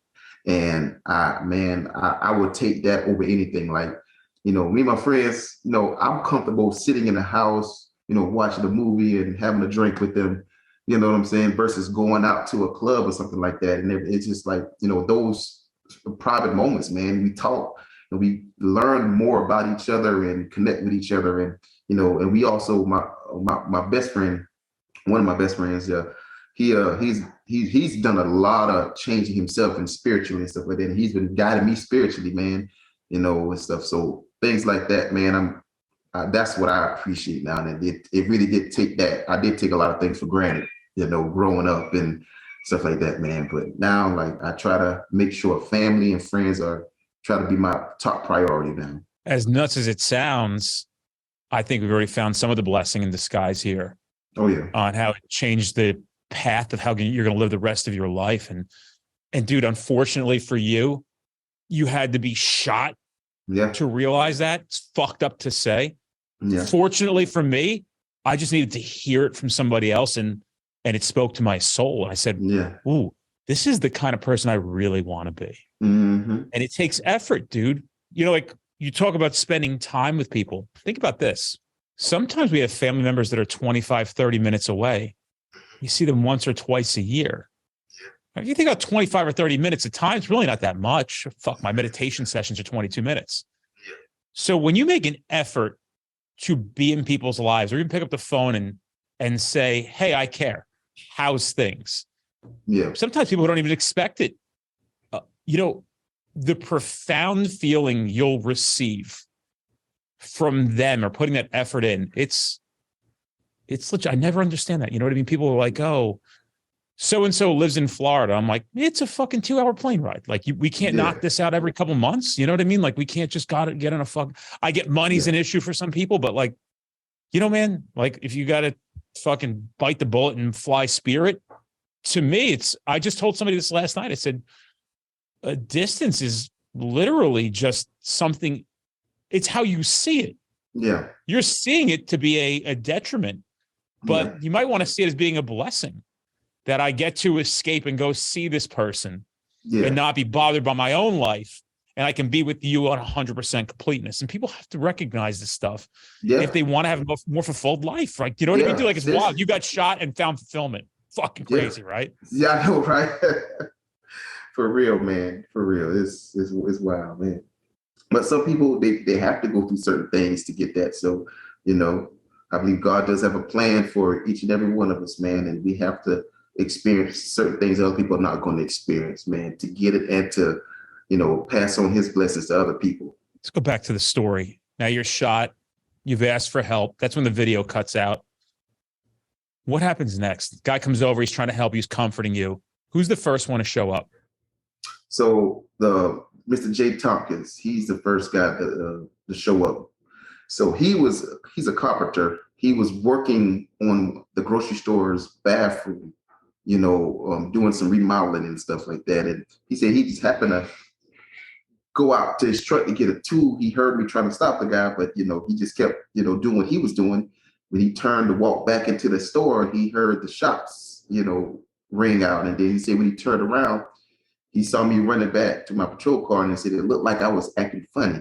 And I would take that over anything. Like, me and my friends, I'm comfortable sitting in the house, watching a movie and having a drink with them, you know what I'm saying, versus going out to a club or something like that. And it's just like, those private moments, man, we talk and we learn more about each other and connect with each other. And, and we also, my best friend, one of my best friends, he's done a lot of changing himself and spiritually and stuff like that. And he's been guiding me spiritually, man, and stuff. So things like that, man, that's what I appreciate now. And it really did take that. I did take a lot of things for granted, growing up and stuff like that, man. But now, like, I try to make sure family and friends try to be my top priority now. As nuts as it sounds, I think we've already found some of the blessing in disguise here. Oh yeah. On how it changed the path of how you're going to live the rest of your life. And dude, unfortunately for you, you had to be shot to realize that. It's fucked up to say. Yeah. Fortunately for me, I just needed to hear it from somebody else, and it spoke to my soul. And I said, ooh, this is the kind of person I really want to be. Mm-hmm. And it takes effort, dude. Like, you talk about spending time with people. Think about this. Sometimes we have family members that are 25, 30 minutes away. You see them once or twice a year. If you think about 25 or 30 minutes at times, it's really not that much. Fuck, my meditation sessions are 22 minutes. So when you make an effort to be in people's lives, or even pick up the phone and say, hey, I care. How's things? Yeah. Sometimes people don't even expect it. the profound feeling you'll receive from them or putting that effort in, it's legit. I never understand that. You know what I mean? People are like, oh, so-and-so lives in Florida. I'm like, it's a fucking 2-hour plane ride. Like we can't knock this out every couple months. You know what I mean? Like we can't just get on a fuck. I get money's an issue for some people, but like, you know, man, like if you got to fucking bite the bullet and fly Spirit, to me, I just told somebody this last night. I said, a distance is literally just something. It's how you see it. Yeah. You're seeing it to be a detriment, but you might want to see it as being a blessing that I get to escape and go see this person and not be bothered by my own life. And I can be with you on 100% completeness. And people have to recognize this stuff if they want to have a more fulfilled life. Right? You know what I mean? Like, it's wild. You got shot and found fulfillment. Fucking crazy, right? Yeah, I know, right? For real, man. For real. It's wild, man. But some people, they have to go through certain things to get that. So, you know, I believe God does have a plan for each and every one of us, man. And we have to experience certain things that other people are not going to experience, man, to get it and to, you know, pass on his blessings to other people. Let's go back to the story. Now you're shot. You've asked for help. That's when the video cuts out. What happens next? Guy comes over. He's trying to help you. He's comforting you. Who's the first one to show up? So Mr. Jay Tompkins, he's the first guy to show up. So he's a carpenter. He was working on the grocery store's bathroom, you know, doing some remodeling and stuff like that. And he said he just happened to go out to his truck to get a tool. He heard me trying to stop the guy, but, you know, he just kept, you know, doing what he was doing. When he turned to walk back into the store, he heard the shots, you know, ring out. And then he said when he turned around, he saw me running back to my patrol car and he said it looked like I was acting funny.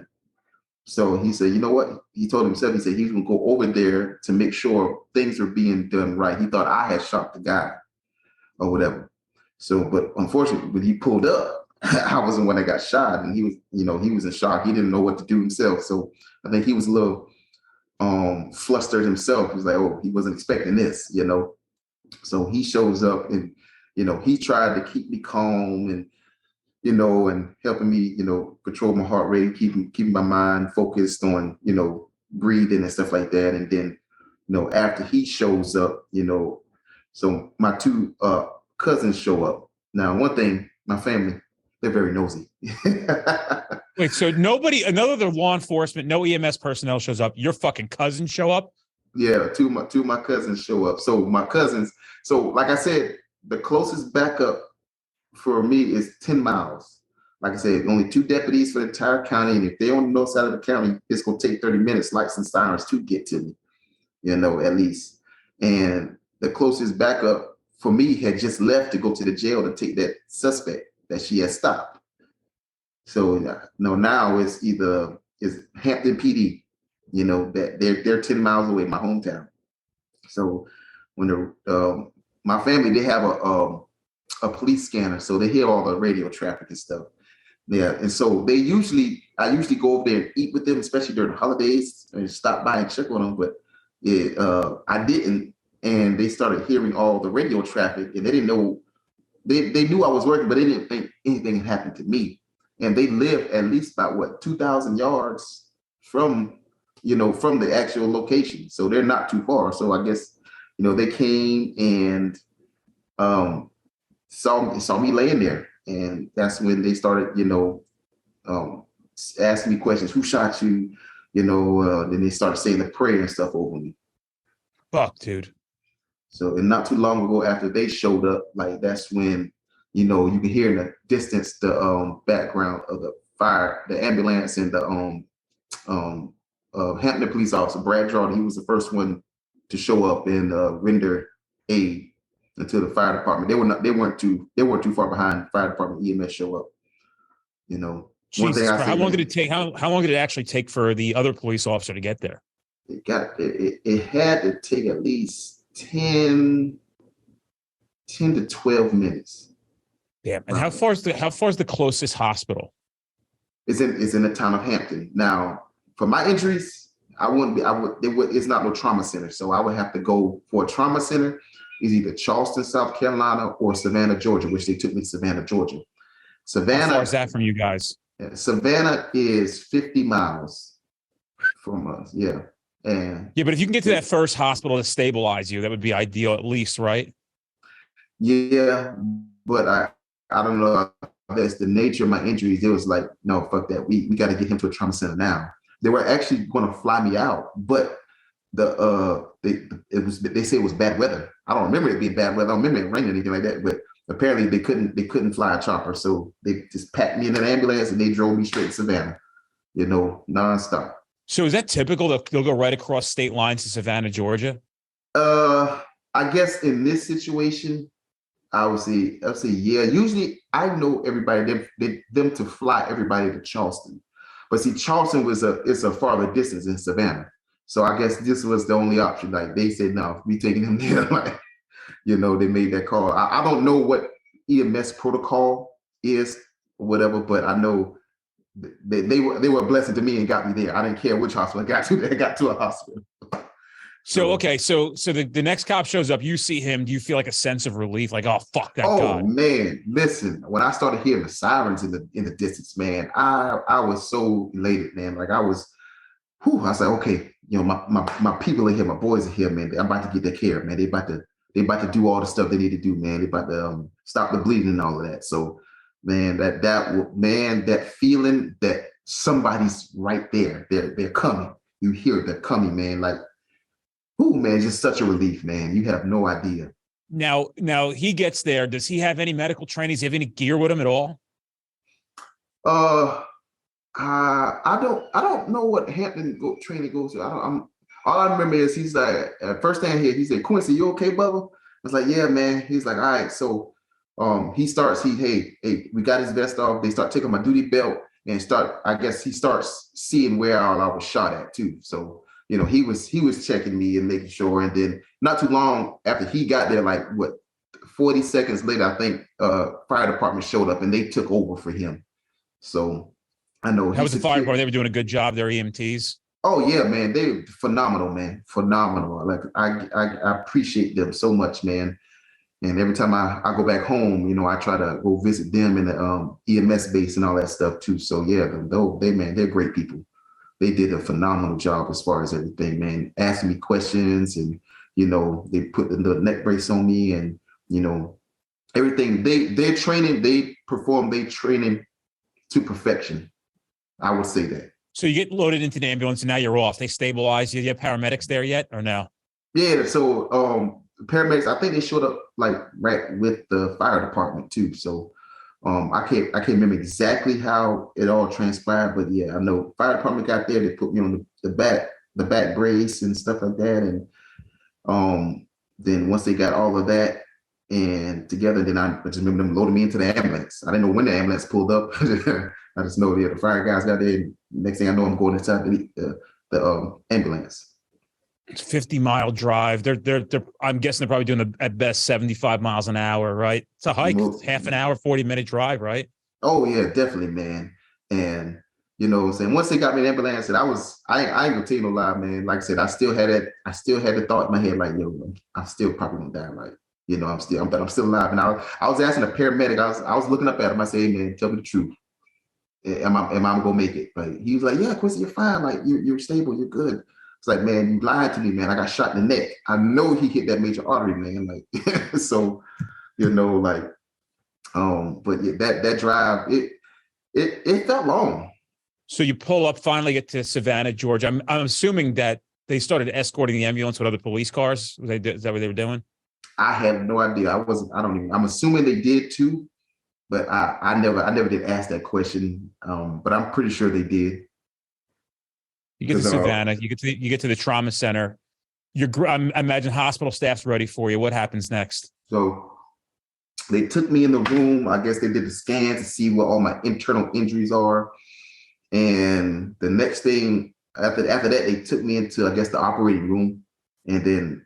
So he said, you know what? He told himself, he said he's going to go over there to make sure things are being done right. He thought I had shot the guy or whatever. So, but unfortunately, when he pulled up, I wasn't the one that got shot. And he was, you know, he was in shock. He didn't know what to do himself. So I think he was a little flustered himself. He was like, oh, he wasn't expecting this, you know. So he shows up and, you know, he tried to keep me calm and, you know, and helping me, you know, control my heart rate, keeping my mind focused on, you know, breathing and stuff like that. And then, you know, after he shows up, you know, so my two cousins show up. Now, one thing, my family, they're very nosy. Wait, so none of the law enforcement, no EMS personnel shows up. Your fucking cousins show up? Yeah, two of my cousins show up. So my cousins, so like I said, the closest backup for me is 10 miles. Like I said, only 2 deputies for the entire county. And if they're on the north side of the county, it's going to take 30 minutes, lights and sirens to get to me, you know, at least. And the closest backup for me had just left to go to the jail to take that suspect that she had stopped. So now it's Hampton PD, you know, that they're 10 miles away, my hometown. So when my family, they have a police scanner, so they hear all the radio traffic and stuff. Yeah, and so I usually go over there and eat with them, especially during the holidays, and stop by and check on them. But I didn't, and they started hearing all the radio traffic, and they didn't know. They knew I was working, but they didn't think anything had happened to me. And they live at least about 2,000 yards from the actual location, so they're not too far. So I guess, you know, they came and saw me laying there, and that's when they started, you know, asking me questions. Who shot you? You know, then they started saying the prayer and stuff over me. Fuck, dude. So, and not too long ago after they showed up, like that's when, you know, you can hear in the distance the background of the fire, the ambulance, and the Hampton police officer Brad Jordan. He was the first one to show up and render aid until the fire department. They weren't too far behind. The fire department EMS show up. You know, Jesus, how long did it take? How long did it actually take for the other police officer to get there? It had to take at least 10 to 12 minutes. Damn. And how far is the closest hospital? It's in the town of Hampton. Now, for my injuries, it's not no trauma center. So I would have to go for a trauma center. It's either Charleston, South Carolina, or Savannah, Georgia, which they took me to Savannah, Georgia. How far is Savannah, that from you guys? Savannah is 50 miles from us. Yeah. And Yeah, but if you can get to that it, first hospital to stabilize you, that would be ideal at least, right? yeah, but I don't know. That's the nature of my injuries. It was like, no, fuck that. We got to get him to a trauma center now. They were actually going to fly me out, but they say it was bad weather. I don't remember it being bad weather. I don't remember it raining or anything like that. But apparently they couldn't fly a chopper, so they just packed me in an ambulance and they drove me straight to Savannah. Nonstop. So is that typical? They'll go right across state lines to Savannah, Georgia? Uh, I guess in this situation, I would say yeah. Usually, I know everybody. Them to fly everybody to Charleston, but see, Charleston it's a farther distance than Savannah. So I guess this was the only option. Like they said, no, we taking him there. Like they made that call. I don't know what EMS protocol is, or whatever, but I know they were a blessing to me and got me there. I didn't care which hospital I got to. They got to a hospital. So okay, so the next cop shows up, you see him, do you feel like a sense of relief? Like, oh fuck that guy? Oh man, listen, when I started hearing the sirens in the distance, man, I was so elated, man. Like I was I was like, okay, my people are here, my boys are here, man. I'm about to get their care, man. They about to do all the stuff they need to do, man. They about to stop the bleeding and all of that. So, man, that feeling that somebody's right there, they're coming. You hear they're coming, man. Like, man, just such a relief, man. You have no idea. Now he gets there. Does he have any medical training? Does he have any gear with him at all? I don't know what Hampton training goes to. All I remember is he's like, first thing he said, Quincy, you okay, Bubba? I was like, yeah, man. He's like, all right. So hey, we got his vest off. They start taking my duty belt and I guess he starts seeing where I was shot at too. So, he was checking me and making sure. And then not too long after he got there, like 40 seconds later, I think fire department showed up and they took over for him. So I know. How was the fire department? They were doing a good job. Their EMTs. Oh yeah, man, they phenomenal, man, phenomenal. Like I appreciate them so much, man. And every time I go back home, I try to go visit them in the EMS base and all that stuff too. So yeah, they're great people. They did a phenomenal job as far as everything, man. Asking me questions and they put the neck brace on me and everything. They perform their training to perfection. I would say that. So you get loaded into the ambulance and now you're off. They stabilize you. Do you have paramedics there yet or no? Yeah. So paramedics, I think they showed up like right with the fire department too. So I can't remember exactly how it all transpired, but yeah, I know fire department got there. They put me on the back brace and stuff like that. And then once they got all of that and together, then I just remember them loading me into the ambulance. I didn't know when the ambulance pulled up. I just know the fire guys got there. And next thing I know, I'm going inside the ambulance. It's a 50-mile drive. I'm guessing they're probably doing at best 75 miles an hour, right? It's a hike, half an hour, 40-minute drive, right? Oh yeah, definitely, man. And what I'm saying, once they got me in the ambulance, and I ain't gonna tell you no lie, man. Like I said, I still had the thought in my head, like, I'm still probably gonna die, right? I'm still alive. And I was asking a paramedic, I was looking up at him, I said, hey, man, tell me the truth. Am I gonna make it? But he was like, yeah, Quincy, you're fine. Like you're stable, you're good. It's like, man, you lied to me, man. I got shot in the neck. I know he hit that major artery, man. Like, so, but yeah, that drive, it felt long. So you pull up, finally get to Savannah, Georgia. I'm assuming that they started escorting the ambulance with other police cars. Is that what they were doing? I have no idea. I'm assuming they did too, but I never did ask that question. But I'm pretty sure they did. You get to Savannah, you get to the trauma center. I imagine hospital staff's ready for you. What happens next? So they took me in the room. I guess they did the scans to see what all my internal injuries are. And the next thing after that, they took me into, I guess, the operating room. And then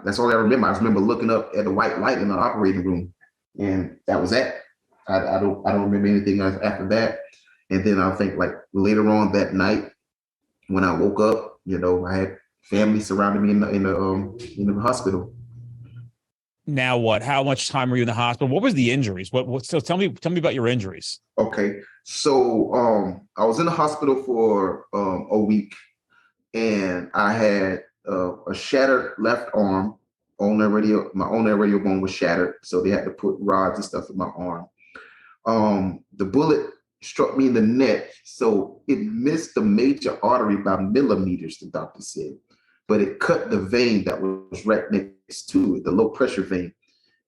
that's all I remember. I remember looking up at the white light in the operating room, and that was it. I don't remember anything else after that. And then I think later on that night, when I woke up, I had family surrounding me in the hospital. now what? How much time were you in the hospital? What was the injuries? So tell me about your injuries. Okay. So I was in the hospital for a week, and I had a shattered left arm. My ulnar radial bone was shattered, so they had to put rods and stuff in my arm. The bullet struck me in the neck, so it missed the major artery by millimeters, the doctor said, but it cut the vein that was right next to it, the low pressure vein.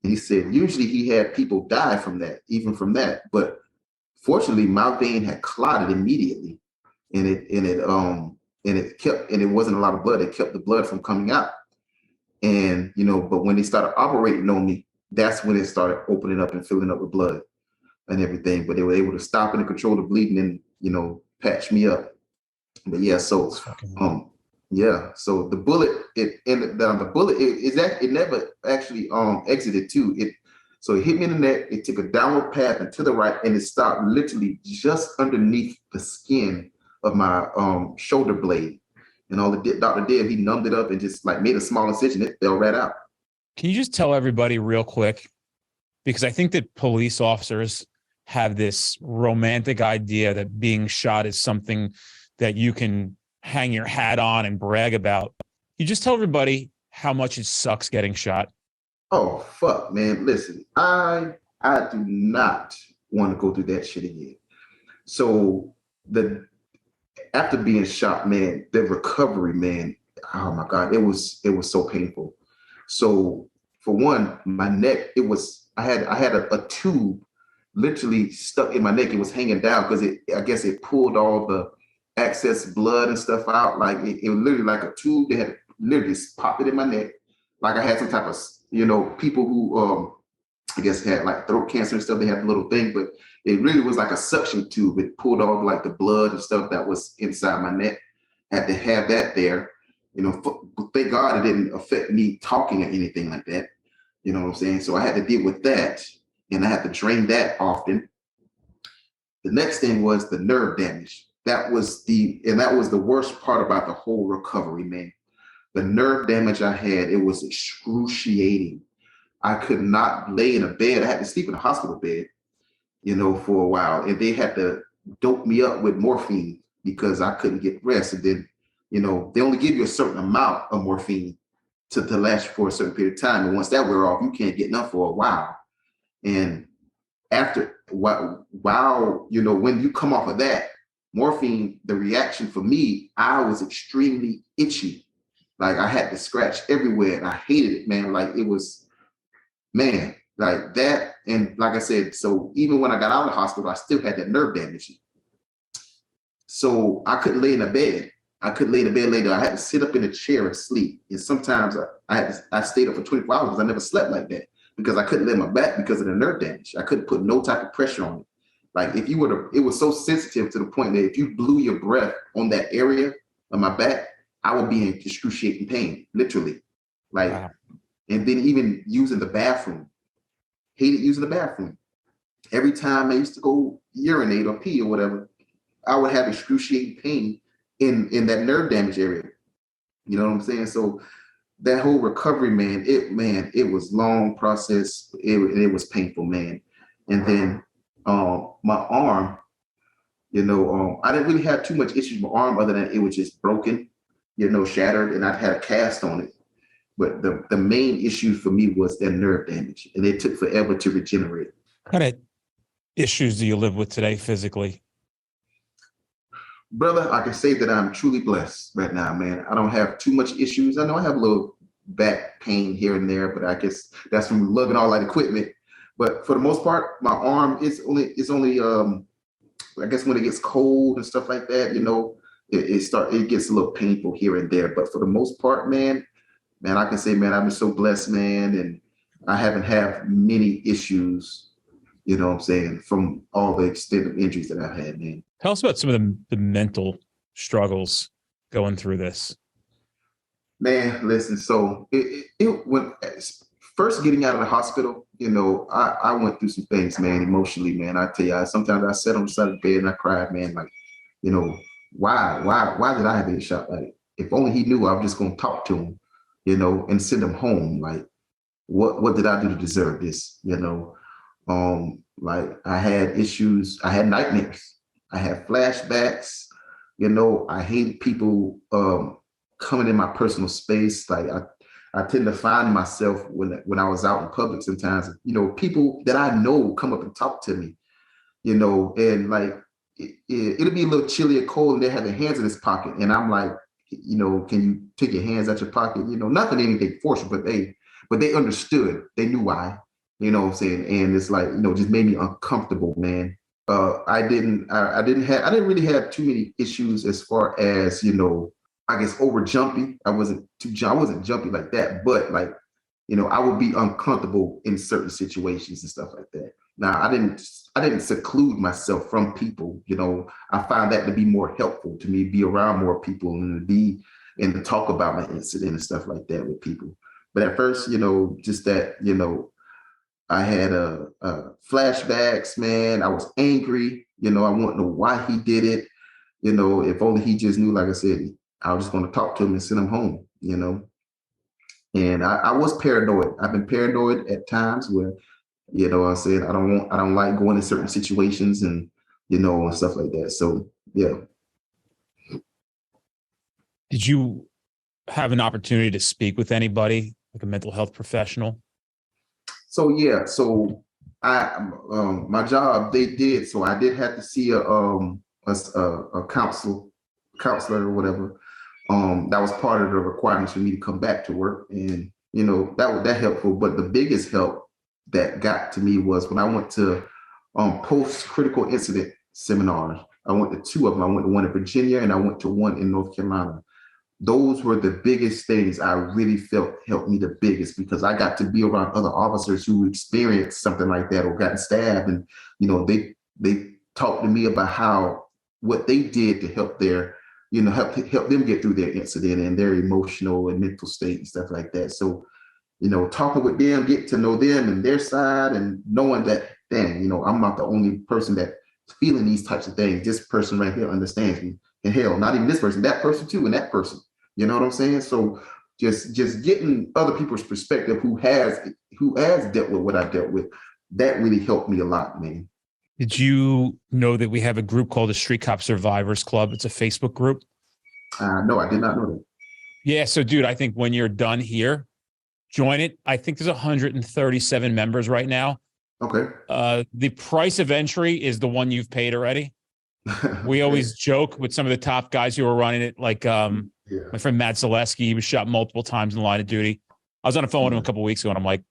And he said usually he had people die from that, even from that, but fortunately my vein had clotted immediately, and it wasn't a lot of blood. It kept the blood from coming out. And but when they started operating on me, that's when it started opening up and filling up with blood and everything. But they were able to stop and control the bleeding and patch me up. But yeah, so so the bullet, it never actually exited too. So it hit me in the neck, it took a downward path and to the right, and it stopped literally just underneath the skin of my shoulder blade. And all the doctor did, he numbed it up and just like made a small incision. It fell right out. Can you just tell everybody real quick? Because I think that police officers have this romantic idea that being shot is something that you can hang your hat on and brag about. You just tell everybody how much it sucks getting shot. Oh, fuck, man. Listen, I do not want to go through that shit again. So after being shot, man, the recovery, man, oh my God, it was so painful. So for one, my neck, I had a tube literally stuck in my neck. It was hanging down because I guess it pulled all the excess blood and stuff out. Like it was literally like a tube. They had literally popped it in my neck. Like I had some type of, people who I guess had like throat cancer and stuff. They had a little thing, but it really was like a suction tube. It pulled all like the blood and stuff that was inside my neck. Had to have that there. Thank God it didn't affect me talking or anything like that. You know what I'm saying? So I had to deal with that, and I had to drain that often. The next thing was the nerve damage. That was the worst part about the whole recovery, man. The nerve damage I had, it was excruciating. I could not lay in a bed. I had to sleep in a hospital bed, for a while. And they had to dope me up with morphine because I couldn't get rest. And then, they only give you a certain amount of morphine to last for a certain period of time. And once that wear off, you can't get enough for a while. And while when you come off of that morphine, the reaction for me, I was extremely itchy. Like I had to scratch everywhere, and I hated it, man. Like it was, man, like that. And like I said, so even when I got out of the hospital, I still had that nerve damage. So I couldn't lay in a bed. I couldn't lay in a bed later. I had to sit up in a chair and sleep. And sometimes I stayed up for 24 hours because I never slept like that because I couldn't lay my back because of the nerve damage. I couldn't put no type of pressure on it. Like if you were to, it was so sensitive to the point that if you blew your breath on that area of my back, I would be in excruciating pain, literally. Like, wow. And then even using the bathroom, hated using the bathroom. Every time I used to go urinate or pee or whatever, I would have excruciating pain in that nerve damage area. You know what I'm saying? So that whole recovery, man, it was long process. It was painful, man. And then my arm, I didn't really have too much issues with my arm other than it was just broken, shattered, and I had a cast on it. But the main issue for me was that nerve damage, and it took forever to regenerate. What kind of issues do you live with today physically? Brother, I can say that I'm truly blessed right now, man. I don't have too much issues. I know I have a little back pain here and there, but I guess that's from lugging all that equipment. But for the most part, my arm is only I guess when it gets cold and stuff like that, it gets a little painful here and there. But for the most part, man, I can say, man, I've been so blessed, man, and I haven't had many issues, what I'm saying, from all the extent of injuries that I've had, man. Tell us about some of the mental struggles going through this. Man, listen, so when first getting out of the hospital, I went through some things, man, emotionally, man. I tell you, sometimes I sat on the side of the bed and I cried, man, like, why did I have to get shot? Like, if only he knew I was just going to talk to him, and send him home. Like, what did I do to deserve this? Like I had issues, I had nightmares, I had flashbacks. I hated people coming in my personal space. Like I tend to find myself when I was out in public sometimes, people that I know come up and talk to me, and like it'll be a little chilly or cold and they have their hands in his pocket. And I'm like, can you take your hands out your pocket? Nothing anything forceful, but they understood. They knew why, what I'm saying? And it's like, just made me uncomfortable, man. I didn't really have too many issues as far as, I guess over jumpy. I wasn't jumpy like that, but like, I would be uncomfortable in certain situations and stuff like that. Now, I didn't seclude myself from people. I find that to be more helpful to me, be around more people and to talk about my incident and stuff like that with people. But at first, just that, I had flashbacks, man. I was angry. I want to know why he did it. If only he just knew, like I said, I was just going to talk to him and send him home, And I was paranoid. I've been paranoid at times where, I said, I don't like going in certain situations and, and stuff like that. So, yeah. Did you have an opportunity to speak with anybody, like a mental health professional? So, yeah. So my job, they did. So I did have to see a counselor or whatever. That was part of the requirements for me to come back to work. And, that helpful. But the biggest help that got to me was when I went to post-critical incident seminars. I went to two of them. I went to one in Virginia and I went to one in North Carolina. Those were the biggest things I really felt helped me the biggest, because I got to be around other officers who experienced something like that or gotten stabbed. And, they talked to me about what they did to help help them get through their incident and their emotional and mental state and stuff like that. So, talking with them, get to know them and their side and knowing that, dang, I'm not the only person that's feeling these types of things. This person right here understands me. And hell, not even this person, that person too, and that person. You know what I'm saying? So just getting other people's perspective who has dealt with what I dealt with, that really helped me a lot, man. Did you know that we have a group called the Street Cop Survivors Club? It's a Facebook group. No, I did not know that. Yeah. So, dude, I think when you're done here, join it. I think there's 137 members right now. Okay. The price of entry is the one you've paid already. We always joke with some of the top guys who are running it, like my friend Matt Zaleski. He was shot multiple times in the line of duty. I was on the phone with him a couple of weeks ago, and I'm like,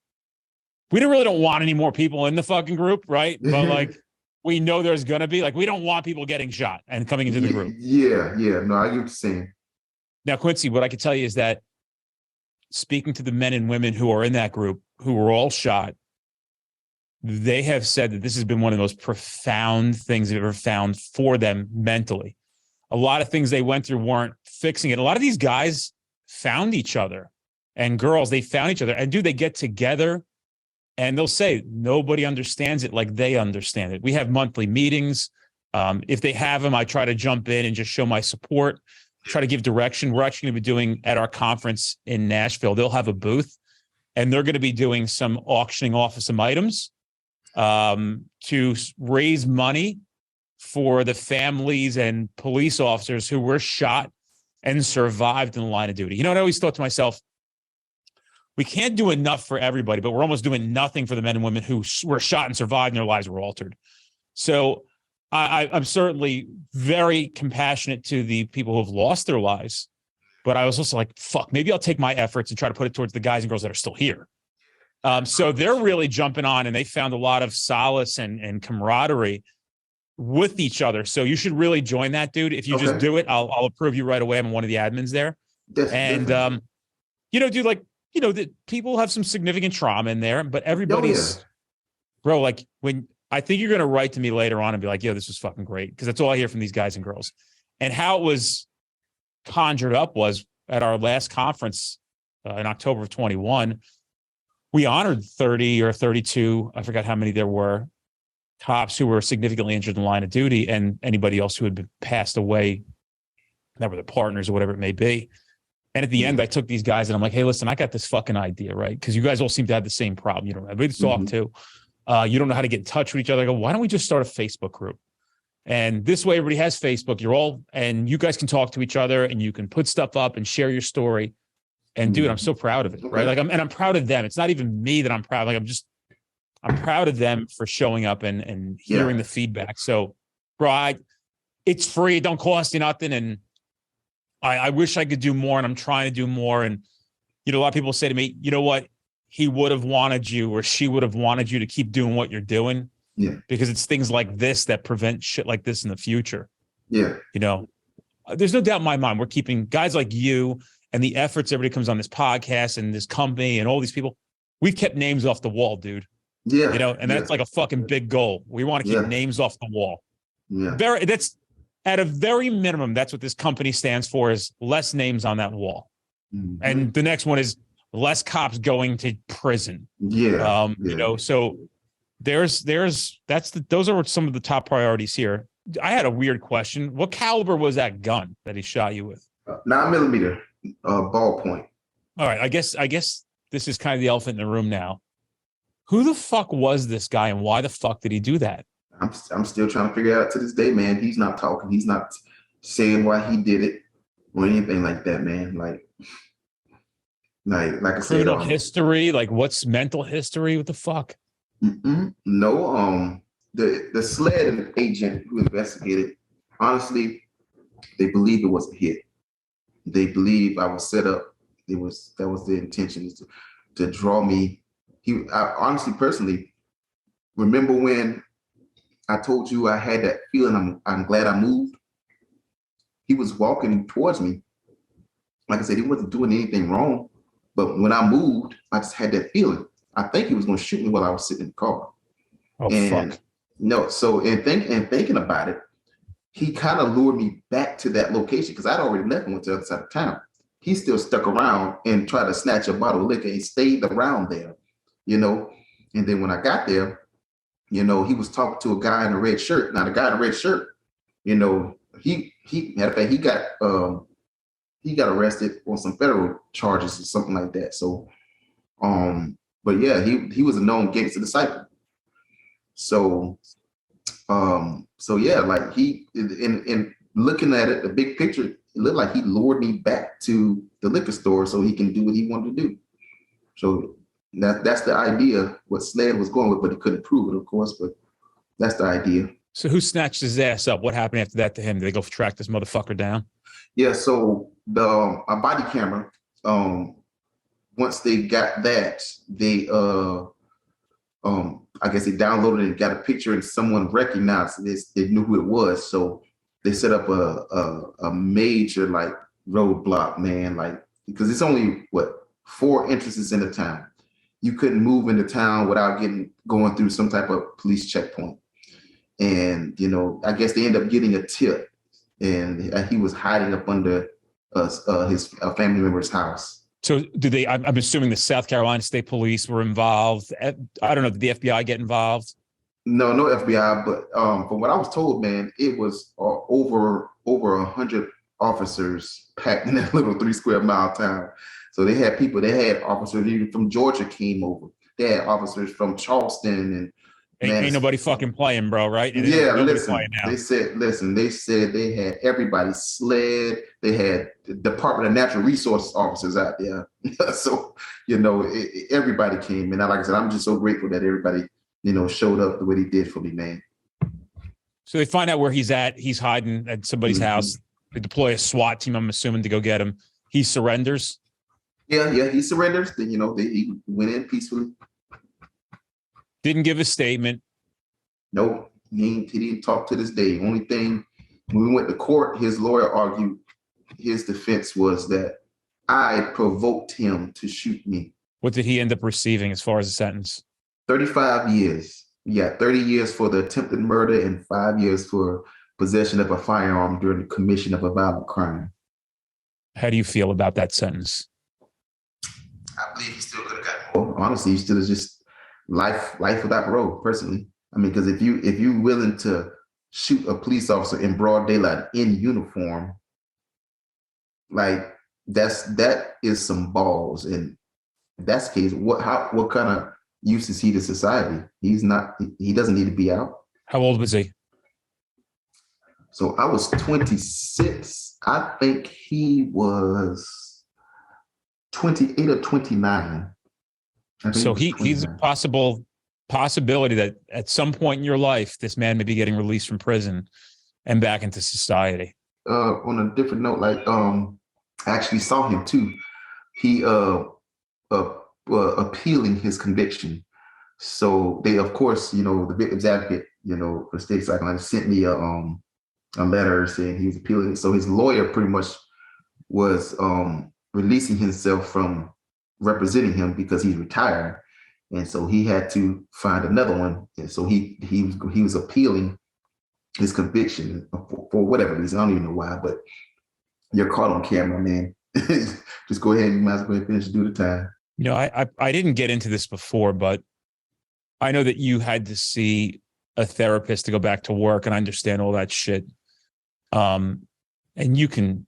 we don't want any more people in the fucking group, right? But like, we know there's gonna be, like, we don't want people getting shot and coming into the group. Yeah. No, I get what you're saying. Now, Quincy, what I can tell you is that speaking to the men and women who are in that group who were all shot, they have said that this has been one of the most profound things they've ever found for them mentally. A lot of things they went through weren't fixing it. A lot of these guys found each other, and girls, they found each other. And dude, they get together and they'll say nobody understands it like they understand it. We have monthly meetings. If they have them, I try to jump in and just show my support, try to give direction. We're actually going to be doing at our conference in Nashville. They'll have a booth and they're going to be doing some auctioning off of some items to raise money for the families and police officers who were shot and survived in the line of duty. I always thought to myself, we can't do enough for everybody, but we're almost doing nothing for the men and women who were shot and survived and their lives were altered. So I'm certainly very compassionate to the people who have lost their lives, but I was also like, fuck, maybe I'll take my efforts and try to put it towards the guys and girls that are still here. So they're really jumping on, and they found a lot of solace and camaraderie with each other. So you should really join that, dude. If you just do it, I'll approve you right away. I'm one of the admins there. Definitely. Dude, that people have some significant trauma in there, but everybody's, bro, like, when I think you're going to write to me later on and be like, yo, this was fucking great. Cause that's all I hear from these guys and girls. And how it was conjured up was at our last conference in October of 21, we honored 30 or 32, I forgot how many there were, cops who were significantly injured in the line of duty, and anybody else who had been passed away that were the partners or whatever it may be. And at the end, I took these guys and I'm like, hey, listen, I got this fucking idea, right? Because you guys all seem to have the same problem. You don't have anybody to talk to. You don't know how to get in touch with each other. I go, why don't we just start a Facebook group? And this way, everybody has Facebook. And you guys can talk to each other and you can put stuff up and share your story. And dude, I'm so proud of it, right? Like, I'm proud of them. It's not even me that I'm proud. Like, I'm proud of them for showing up and hearing the feedback. So, bro, it's free. It don't cost you nothing. And I wish I could do more, and I'm trying to do more. And, a lot of people say to me, you know what? He would have wanted you, or she would have wanted you to keep doing what you're doing. Yeah. Because it's things like this that prevent shit like this in the future. Yeah. There's no doubt in my mind, we're keeping guys like you and the efforts everybody comes on this podcast and this company and all these people. We've kept names off the wall, dude. Yeah. And that's like a fucking big goal. We want to keep names off the wall. Yeah. That's at a very minimum. That's what this company stands for, is less names on that wall. Mm-hmm. And the next one is less cops going to prison. Yeah. So those are some of the top priorities here. I had a weird question. What caliber was that gun that he shot you with? 9mm, ballpoint. All right. I guess this is kind of the elephant in the room now. Who the fuck was this guy, and why the fuck did he do that? I'm still trying to figure it out to this day, man. He's not talking. He's not saying why he did it or anything like that, man. Like I said, criminal history. Like, what's mental history? What the fuck? No. The SLED agent who investigated, honestly, they believe it was a hit. They believe I was set up. That was the intention, is to draw me. I honestly, personally, remember when I told you I had that feeling, I'm glad I moved? He was walking towards me. Like I said, he wasn't doing anything wrong. But when I moved, I just had that feeling. I think he was going to shoot me while I was sitting in the car. Oh, fuck. No, so thinking about it, he kind of lured me back to that location, because I'd already left and went to the other side of town. He still stuck around and tried to snatch a bottle of liquor. He stayed around there, And then when I got there, he was talking to a guy in a red shirt. Now, the guy in a red shirt, he matter of fact, he got arrested on some federal charges or something like that. So, but yeah, he was a known gangster disciple. So yeah, like he, in looking at it, the big picture, it looked like he lured me back to the liquor store so he can do what he wanted to do. So that's the idea, what SLED was going with, but he couldn't prove it, of course, but that's the idea. So who snatched his ass up? What happened after that to him? Did they go track this motherfucker down? Yeah, so a body camera, once they got that, they I guess they downloaded it and got a picture, and someone recognized this. They knew who it was, so they set up a major like roadblock, man. Like, because it's only 4 entrances in the town. You couldn't move into town without going through some type of police checkpoint. And I guess they ended up getting a tip, and he was hiding up under his family member's house. So I'm assuming the South Carolina State Police were involved. I don't know, did the FBI get involved? No FBI, but from what I was told, man, it was over 100 officers packed in that little 3 square mile town. So they had officers even from Georgia came over. They had officers from Charleston and ain't nobody fucking playing, bro, right? Yeah, listen. They said they had everybody SLED. They had the Department of Natural Resources officers out there. So, everybody came. And like I said, I'm just so grateful that everybody, showed up the way they did for me, man. So they find out where he's at. He's hiding at somebody's house. They deploy a SWAT team, I'm assuming, to go get him. He surrenders. Yeah, he surrenders. Then, he went in peacefully. Didn't give a statement. Nope, he didn't talk to this day. Only thing, when we went to court, his lawyer argued his defense was that I provoked him to shoot me. What did he end up receiving as far as a sentence? 35 years. Yeah, 30 years for the attempted murder and 5 years for possession of a firearm during the commission of a violent crime. How do you feel about that sentence? I believe he still could have gotten more. Honestly, he still is just life without parole, personally. I mean, because if you're willing to shoot a police officer in broad daylight in uniform, like, that is some balls. And if that's the case, what kind of use is he to society? He doesn't need to be out. How old was he? So I was 26. I think he was 28 or 29. So he's a possibility that at some point in your life, this man may be getting released from prison and back into society. On a different note, like I actually saw him too. He appealing his conviction. So they, of course, the victim's advocate, for state psychologist sent me a letter saying he was appealing. So his lawyer pretty much was releasing himself from representing him because he's retired, and so he had to find another one. And so he was appealing his conviction for whatever reason. I don't even know why, but you're caught on camera, man. Just go ahead and you might as well finish do the time. I didn't get into this before, but I know that you had to see a therapist to go back to work, and I understand all that shit. And you can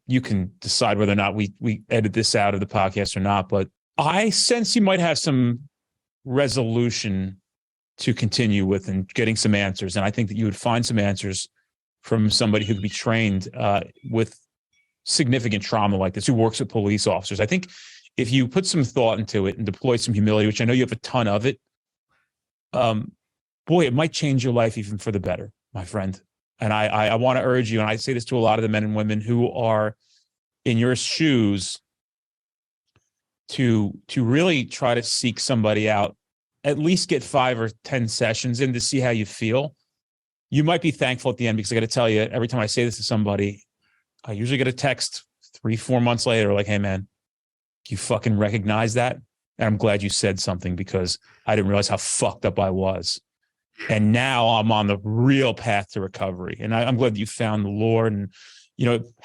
decide whether or not we edit this out of the podcast or not, but I sense you might have some resolution to continue with and getting some answers. And I think that you would find some answers from somebody who could be trained with significant trauma like this, who works with police officers. I think if you put some thought into it and deploy some humility, which I know you have a ton of it, boy, it might change your life even for the better, my friend. And I want to urge you, and I say this to a lot of the men and women who are in your shoes, to really try to seek somebody out, at least get 5 or 10 sessions in to see how you feel. You might be thankful at the end, because I got to tell you, every time I say this to somebody, I usually get a text 3-4 months later, like, hey man, you fucking recognize that? And I'm glad you said something, because I didn't realize how fucked up I was. And now I'm on the real path to recovery. And I'm glad that you found the Lord, and,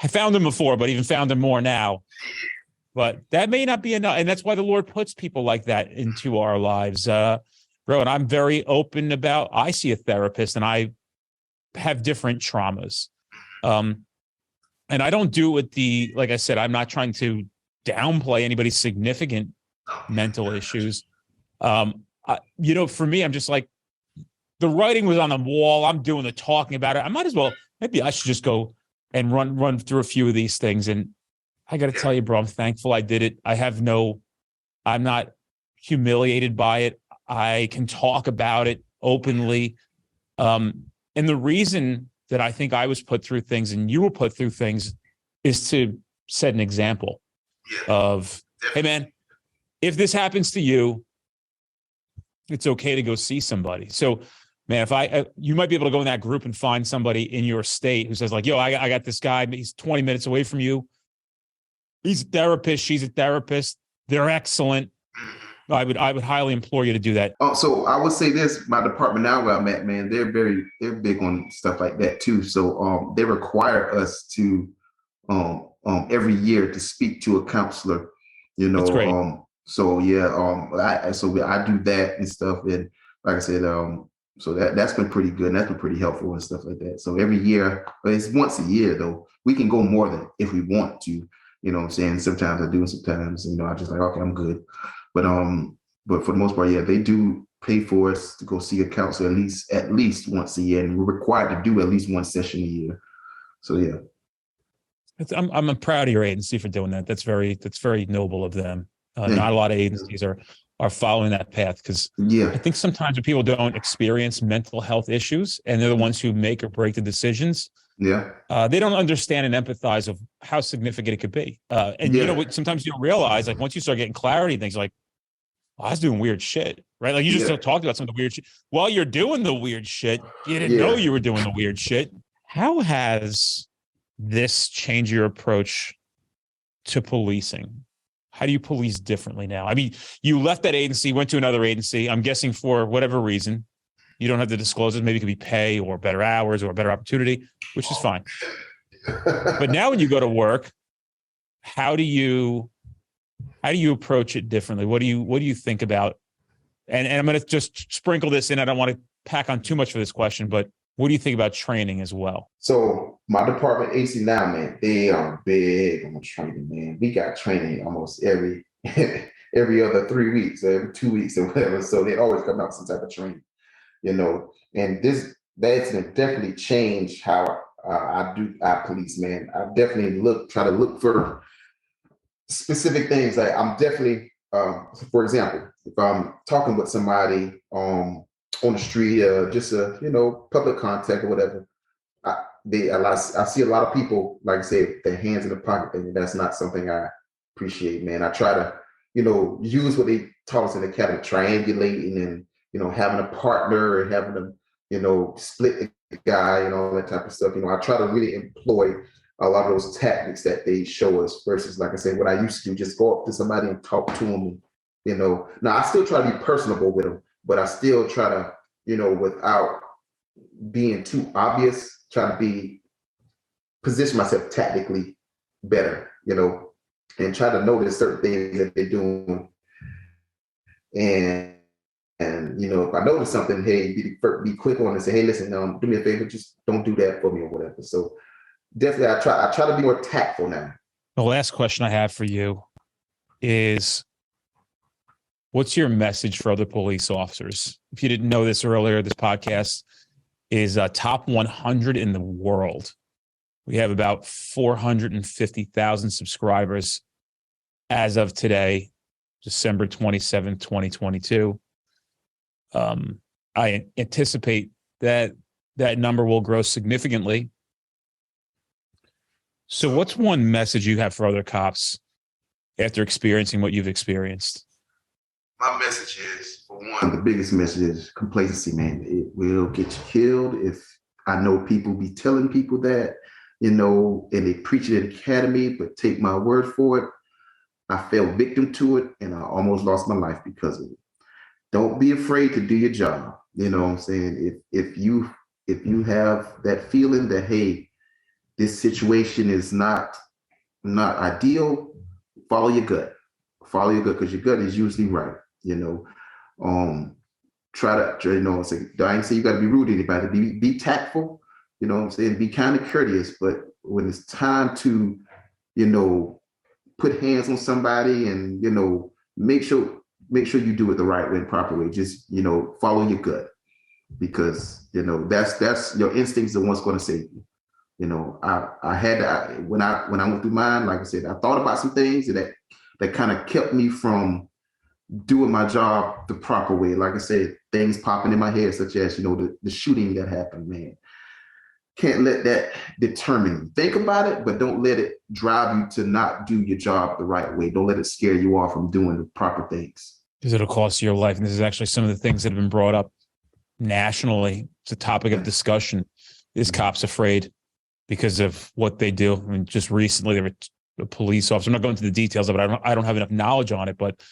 I found him before, but even found him more now. But that may not be enough. And that's why the Lord puts people like that into our lives. Bro, and I'm very open about, I see a therapist and I have different traumas. And I don't do it with like I said, I'm not trying to downplay anybody's significant mental issues. For me, I'm just like, the writing was on the wall. I'm doing the talking about it. I might as well, maybe I should just go and run through a few of these things. And I got to tell you, bro, I'm thankful I did it. I'm not humiliated by it. I can talk about it openly. And the reason that I think I was put through things and you were put through things is to set an example of, hey man, if this happens to you, it's okay to go see somebody. So man, you might be able to go in that group and find somebody in your state who says like, yo, I got this guy, he's 20 minutes away from you. He's a therapist. She's a therapist. They're excellent. I would highly implore you to do that. So I would say this, my department now where I'm at, man, they're big on stuff like that too. So they require us to every year to speak to a counselor, That's great. I do that and stuff. And like I said, so that's been pretty good. And that's been pretty helpful and stuff like that. So every year, but it's once a year though. We can go more than if we want to. You know what I'm saying? Sometimes I do, and sometimes, I just like, okay, I'm good. But for the most part, yeah, they do pay for us to go see a counselor at least once a year, and we're required to do at least one session a year. So yeah. I'm proud of your agency for doing that. That's very noble of them. Not a lot of agencies are following that path, because I think sometimes when people don't experience mental health issues and they're the ones who make or break the decisions, they don't understand and empathize of how significant it could be. Sometimes you don't realize, like once you start getting clarity, things like, I was doing weird shit, right? Like you just talked about some of the weird shit. While you're doing the weird shit, you didn't know you were doing the weird shit. How has this changed your approach to policing? How do you police differently now? I mean, you left that agency, went to another agency, I'm guessing for whatever reason. You don't have to disclose it. Maybe it could be pay or better hours or a better opportunity, which is fine. But now when you go to work, how do you approach it differently? What do you think about? And I'm going to just sprinkle this in. I don't want to pack on too much for this question, but What do you think about training as well? So my department, AC now, man, they are big on training, man. We got training almost every every other 3 weeks, or every 2 weeks, or whatever. So they always come out with some type of training, And that's definitely changed how I police, man. I definitely try to look for specific things. Like I'm definitely, for example, if I'm talking with somebody on the street, just a public contact or whatever, I see a lot of people, like I said, their hands in the pocket, and that's not something I appreciate, man. I try to, use what they taught us in the academy, triangulating and having a partner and having them, split the guy and all that type of stuff. I try to really employ a lot of those tactics that they show us versus, like I said, what I used to do, just go up to somebody and talk to them. Now I still try to be personable with them, but I still try to, without being too obvious, try to position myself tactically better, and try to notice certain things that they're doing. And if I notice something, hey, be quick on it and say, hey, listen, do me a favor, just don't do that for me or whatever. So definitely I try to be more tactful now. The last question I have for you is, what's your message for other police officers? If you didn't know this earlier, this podcast is top 100 in the world. We have about 450,000 subscribers as of today, December 27th, 2022. I anticipate that number will grow significantly. So what's one message you have for other cops after experiencing what you've experienced? My message is, for one, the biggest message is complacency, man. It will get you killed. If I know people be telling people that, and they preach it in the academy, but take my word for it. I fell victim to it, and I almost lost my life because of it. Don't be afraid to do your job. You know what I'm saying? If you have that feeling that, hey, this situation is not ideal, follow your gut. Follow your gut, because your gut is usually right. Try to, say, I ain't say you got to be rude to anybody. Be tactful. You know what I'm saying? Be kind of courteous. But when it's time to, put hands on somebody and, make sure you do it the right way and proper way. Just, follow your gut, because, that's your instincts are what's going to save you. I had to, when I went through mine, like I said, I thought about some things that kind of kept me from doing my job the proper way. Like I said, things popping in my head, such as, the shooting that happened, man. Can't let that determine you. Think about it, but don't let it drive you to not do your job the right way. Don't let it scare you off from doing the proper things. Because it'll cost you your life. And this is actually some of the things that have been brought up nationally. It's a topic of discussion. Is cops afraid because of what they do? I mean, just recently there were a police officer. I'm not going into the details of it. I don't have enough knowledge on it, but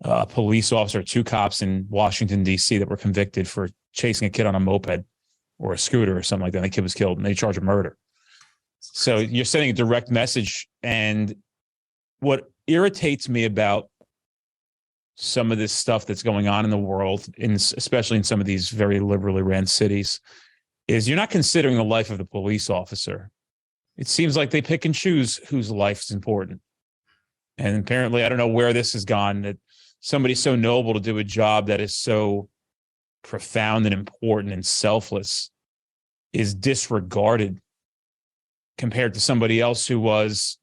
a police officer, 2 cops in Washington, D.C. that were convicted for chasing a kid on a moped or a scooter or something like that. And the kid was killed, and they charge of murder. So you're sending a direct message. And what irritates me about some of this stuff that's going on in the world, especially in some of these very liberally ran cities, is you're not considering the life of the police officer. It seems like they pick and choose whose life is important. And apparently, I don't know where this has gone, that somebody so noble to do a job that is so profound and important and selfless is disregarded compared to somebody else who was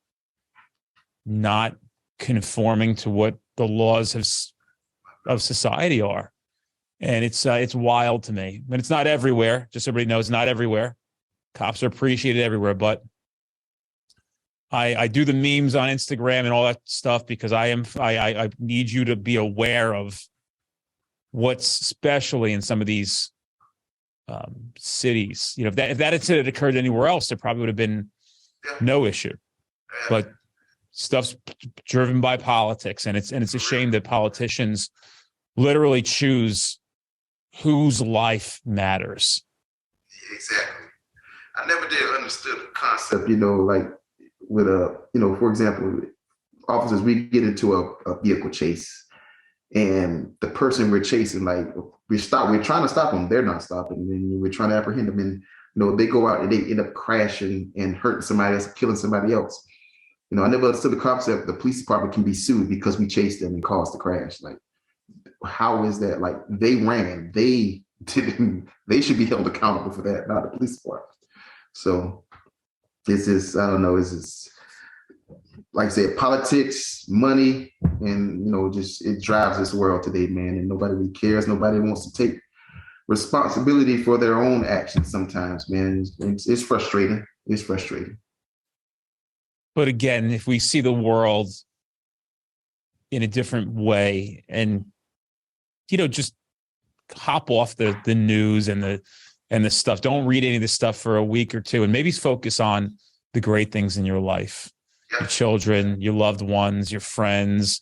not conforming to what the laws of society are. And it's wild to me. And it's not everywhere. Just so everybody knows, not everywhere. Cops are appreciated everywhere, but I do the memes on Instagram and all that stuff because I need you to be aware of what's especially in some of these cities. If that incident occurred anywhere else, there probably would have been no issue. But stuff's driven by politics, and it's a shame that politicians literally choose whose life matters. Exactly. I never did understood the concept, like with for example, officers, we get into a vehicle chase, and the person we're chasing, like we're trying to stop them, they're not stopping, and then we're trying to apprehend them, and they go out and they end up crashing and hurting somebody else, killing somebody else. I never understood the concept the police department can be sued because we chased them and caused the crash. Like, how is that? Like, they ran, they didn't, they should be held accountable for that, not the police department. So it's just, I don't know, it's just, like I said, politics, money, and just it drives this world today, man. And nobody really cares. Nobody wants to take responsibility for their own actions sometimes, man. It's frustrating. It's frustrating. But again, if we see the world in a different way and, just hop off the news and the stuff, don't read any of this stuff for a week or two, and maybe focus on the great things in your life, your children, your loved ones, your friends,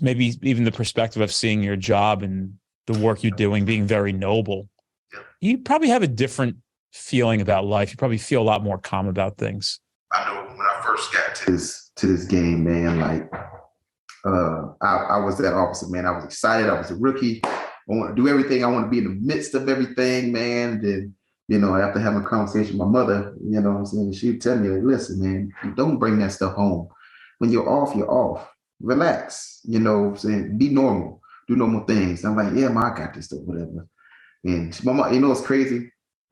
maybe even the perspective of seeing your job and the work you're doing being very noble. You probably have a different feeling about life. You probably feel a lot more calm about things. I know when I first got to this game, man, like I was that officer, man. I was excited. I was a rookie. I want to do everything. I want to be in the midst of everything, man. And after having a conversation with my mother, what I'm saying, she would tell me, like, listen, man, don't bring that stuff home. When you're off, you're off. Relax, saying, be normal, do normal things. I'm like, yeah, ma, I got this stuff, whatever. And my mom, it's crazy.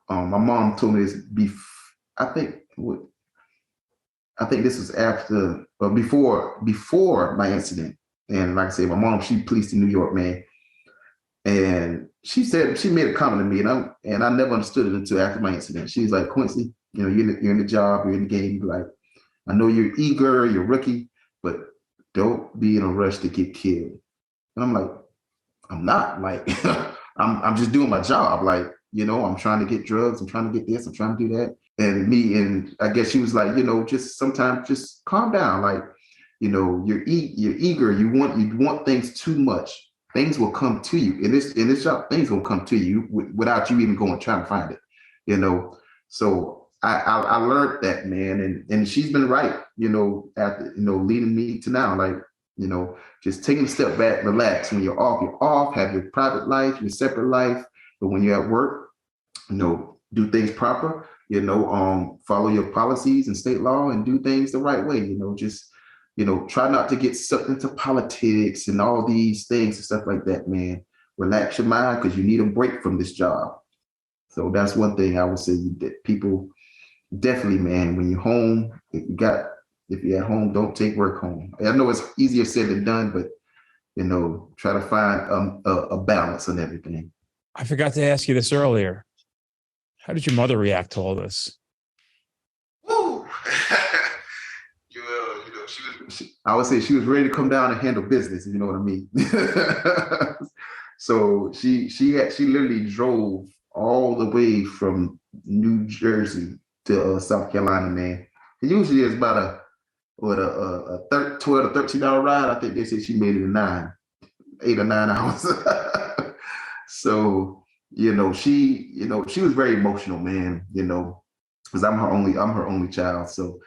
My mom told me this I think this was before my incident. And like I said, my mom, she policed in New York, man. And she said, she made a comment to me, and I never understood it until after my incident. She's like, Quincy, you're in the job, you're in the game. Like, I know you're eager, you're a rookie, but don't be in a rush to get killed. And I'm like, I'm not. Like, I'm just doing my job. Like, I'm trying to get drugs, I'm trying to get this, I'm trying to do that. And I guess she was like, just sometimes just calm down. Like, you're eager, you want things too much. Things will come to you. In this job, things will come to you without you even going trying to find it. So I learned that, man, and she's been right, after leading me to now, like, just taking a step back, relax. When you're off, have your private life, your separate life. But when you're at work, do things proper, follow your policies and state law and do things the right way, just try not to get sucked into politics and all these things and stuff like that, man. Relax your mind, because you need a break from this job. So that's one thing I would say that people definitely, man, when you're home, if you're at home, don't take work home. I know it's easier said than done, but, try to find a balance on everything. I forgot to ask you this earlier. How did your mother react to all this? Woo! I would say she was ready to come down and handle business, if you know what I mean. So she literally drove all the way from New Jersey to South Carolina, man. It usually is about a 12 to 13 hour ride. I think they said she made it in 8 or 9 hours. So, she was very emotional, man, because I'm her only child. So,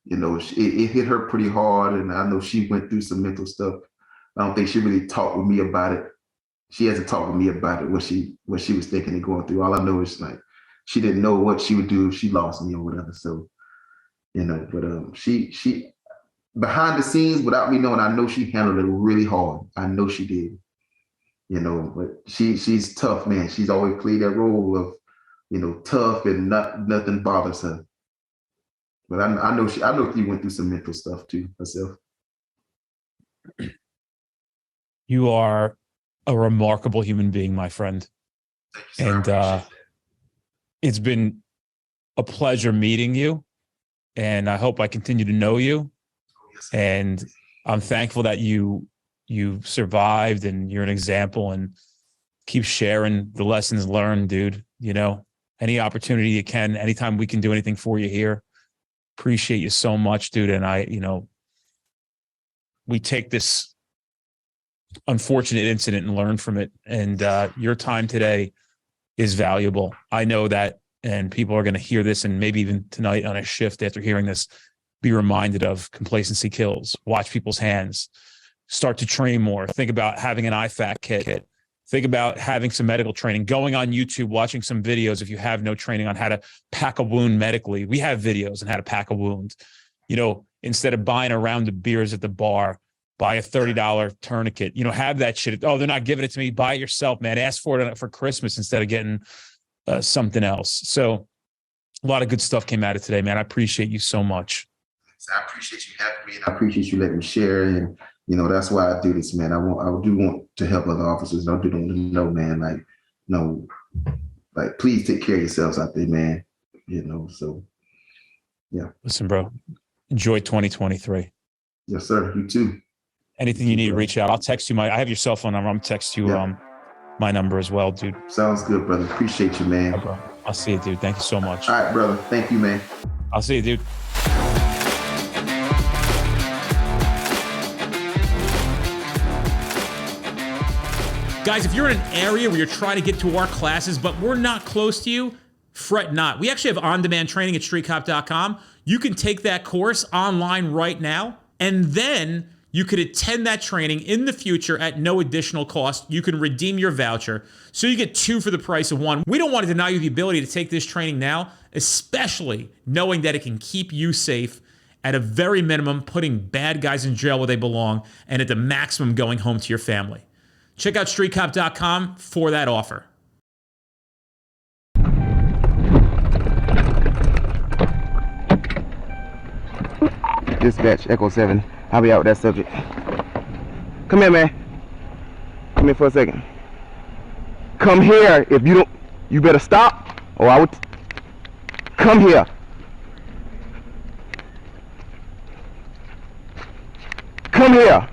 it hit her pretty hard, and I know she went through some mental stuff. I don't think she really talked with me about it. She hasn't talked with me about it, what she was thinking and going through. All I know is, like, she didn't know what she would do if she lost me or whatever. So, but she behind the scenes, without me knowing, I know she handled it really hard. I know she did. But she's tough, man. She's always played that role of, tough, and nothing bothers her. But I know she went through some mental stuff too herself. You are a remarkable human being, my friend. And it's been a pleasure meeting you. And I hope I continue to know you. And I'm thankful that you survived, and you're an example, and keep sharing the lessons learned, dude. Any opportunity you can, anytime we can do anything for you here. Appreciate you so much, dude. And we take this unfortunate incident and learn from it. And your time today is valuable. I know that, and people are going to hear this, and maybe even tonight on a shift after hearing this, be reminded of complacency kills. Watch people's hands. start to train more. Think about having an IFAC kit. Think about having some medical training, going on YouTube, watching some videos if you have no training on how to pack a wound medically. We have videos on how to pack a wound. You know, instead of buying a round of beers at the bar, buy a $30 tourniquet. You know, have that shit. Oh, they're not giving it to me. Buy it yourself, man. Ask for it for Christmas instead of getting something else. So a lot of good stuff came out of today, man. I appreciate you so much. I appreciate you having me, and I appreciate you letting me share. And you know, that's why I do this, man. I do want to help other officers. I do want to know, man. Like, no, like, please take care of yourselves out there, man. You know, so yeah. Listen, bro. Enjoy 2023. Yes, sir. You too. Anything you need, reach out. I'll text you I have your cell phone number. I'm gonna text you my number as well, dude. Sounds good, brother. Appreciate you, man. Bro. I'll see you, dude. Thank you so much. All right, brother. Thank you, man. I'll see you, dude. Guys, if you're in an area where you're trying to get to our classes, but we're not close to you, fret not. We actually have on-demand training at streetcop.com. You can take that course online right now, and then you could attend that training in the future at no additional cost. You can redeem your voucher, so you get 2 for the price of 1. We don't want to deny you the ability to take this training now, especially knowing that it can keep you safe, at a very minimum, putting bad guys in jail where they belong, and at the maximum, going home to your family. Check out streetcop.com for that offer. Dispatch, Echo 7. I'll be out with that subject. Come here, man. Come here for a second. Come here. If you don't, you better stop, or I would. Come here. Come here.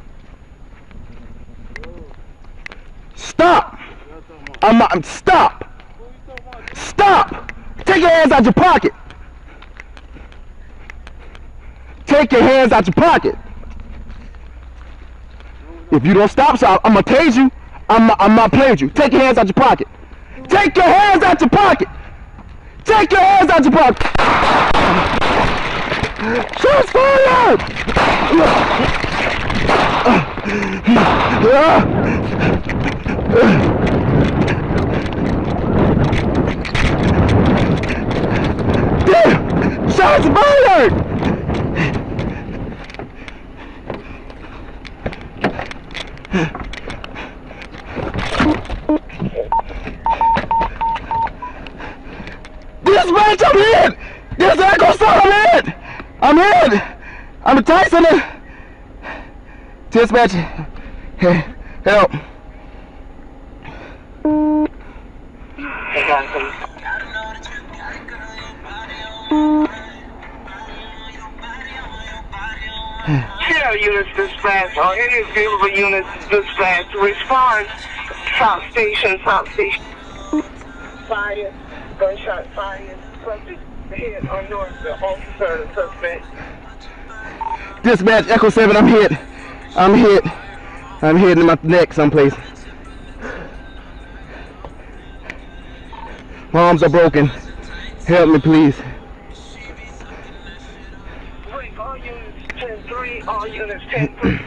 Stop. Stop. Stop. Take your hands out your pocket. Take your hands out your pocket. If you don't stop, so I'm gonna tase you. I'm not playing with you. Take your hands out your pocket. Take your hands out your pocket. Take your hands out your pocket. Shots fired! Damn! Shots fired! Dispatch, I'm in! There's Echo 7, I'm in! I'm in! I'm a Tyson. Dispatch, help. Care units dispatch, or any available units dispatch, respond. South Station. Fire, gunshot fire, subject head on north, the officer and suspect. Dispatch, Echo 7, I'm hit. I'm hit in my neck someplace. My arms are broken. Help me, please. Wait, all units 10-3, all units 10-3.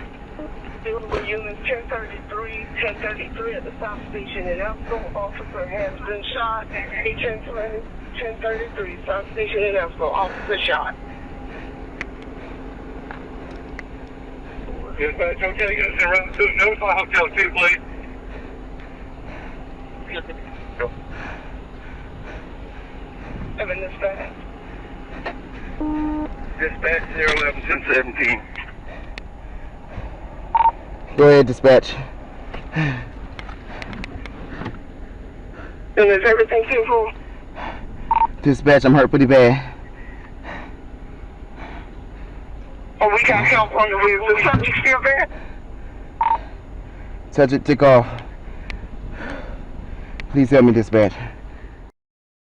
Available units 1033 at the South Station in Elko. Officer has been shot. 1033, South Station in Elko. Officer shot. Dispatch, okay, units around to notify Hotel 2, please. Dispatch. Dispatch 011 1017. Go ahead, dispatch. And is everything simple? Dispatch, I'm hurt pretty bad. Oh, we got help on the way. Is the subject still there? Subject took off. Please help me, dispatch.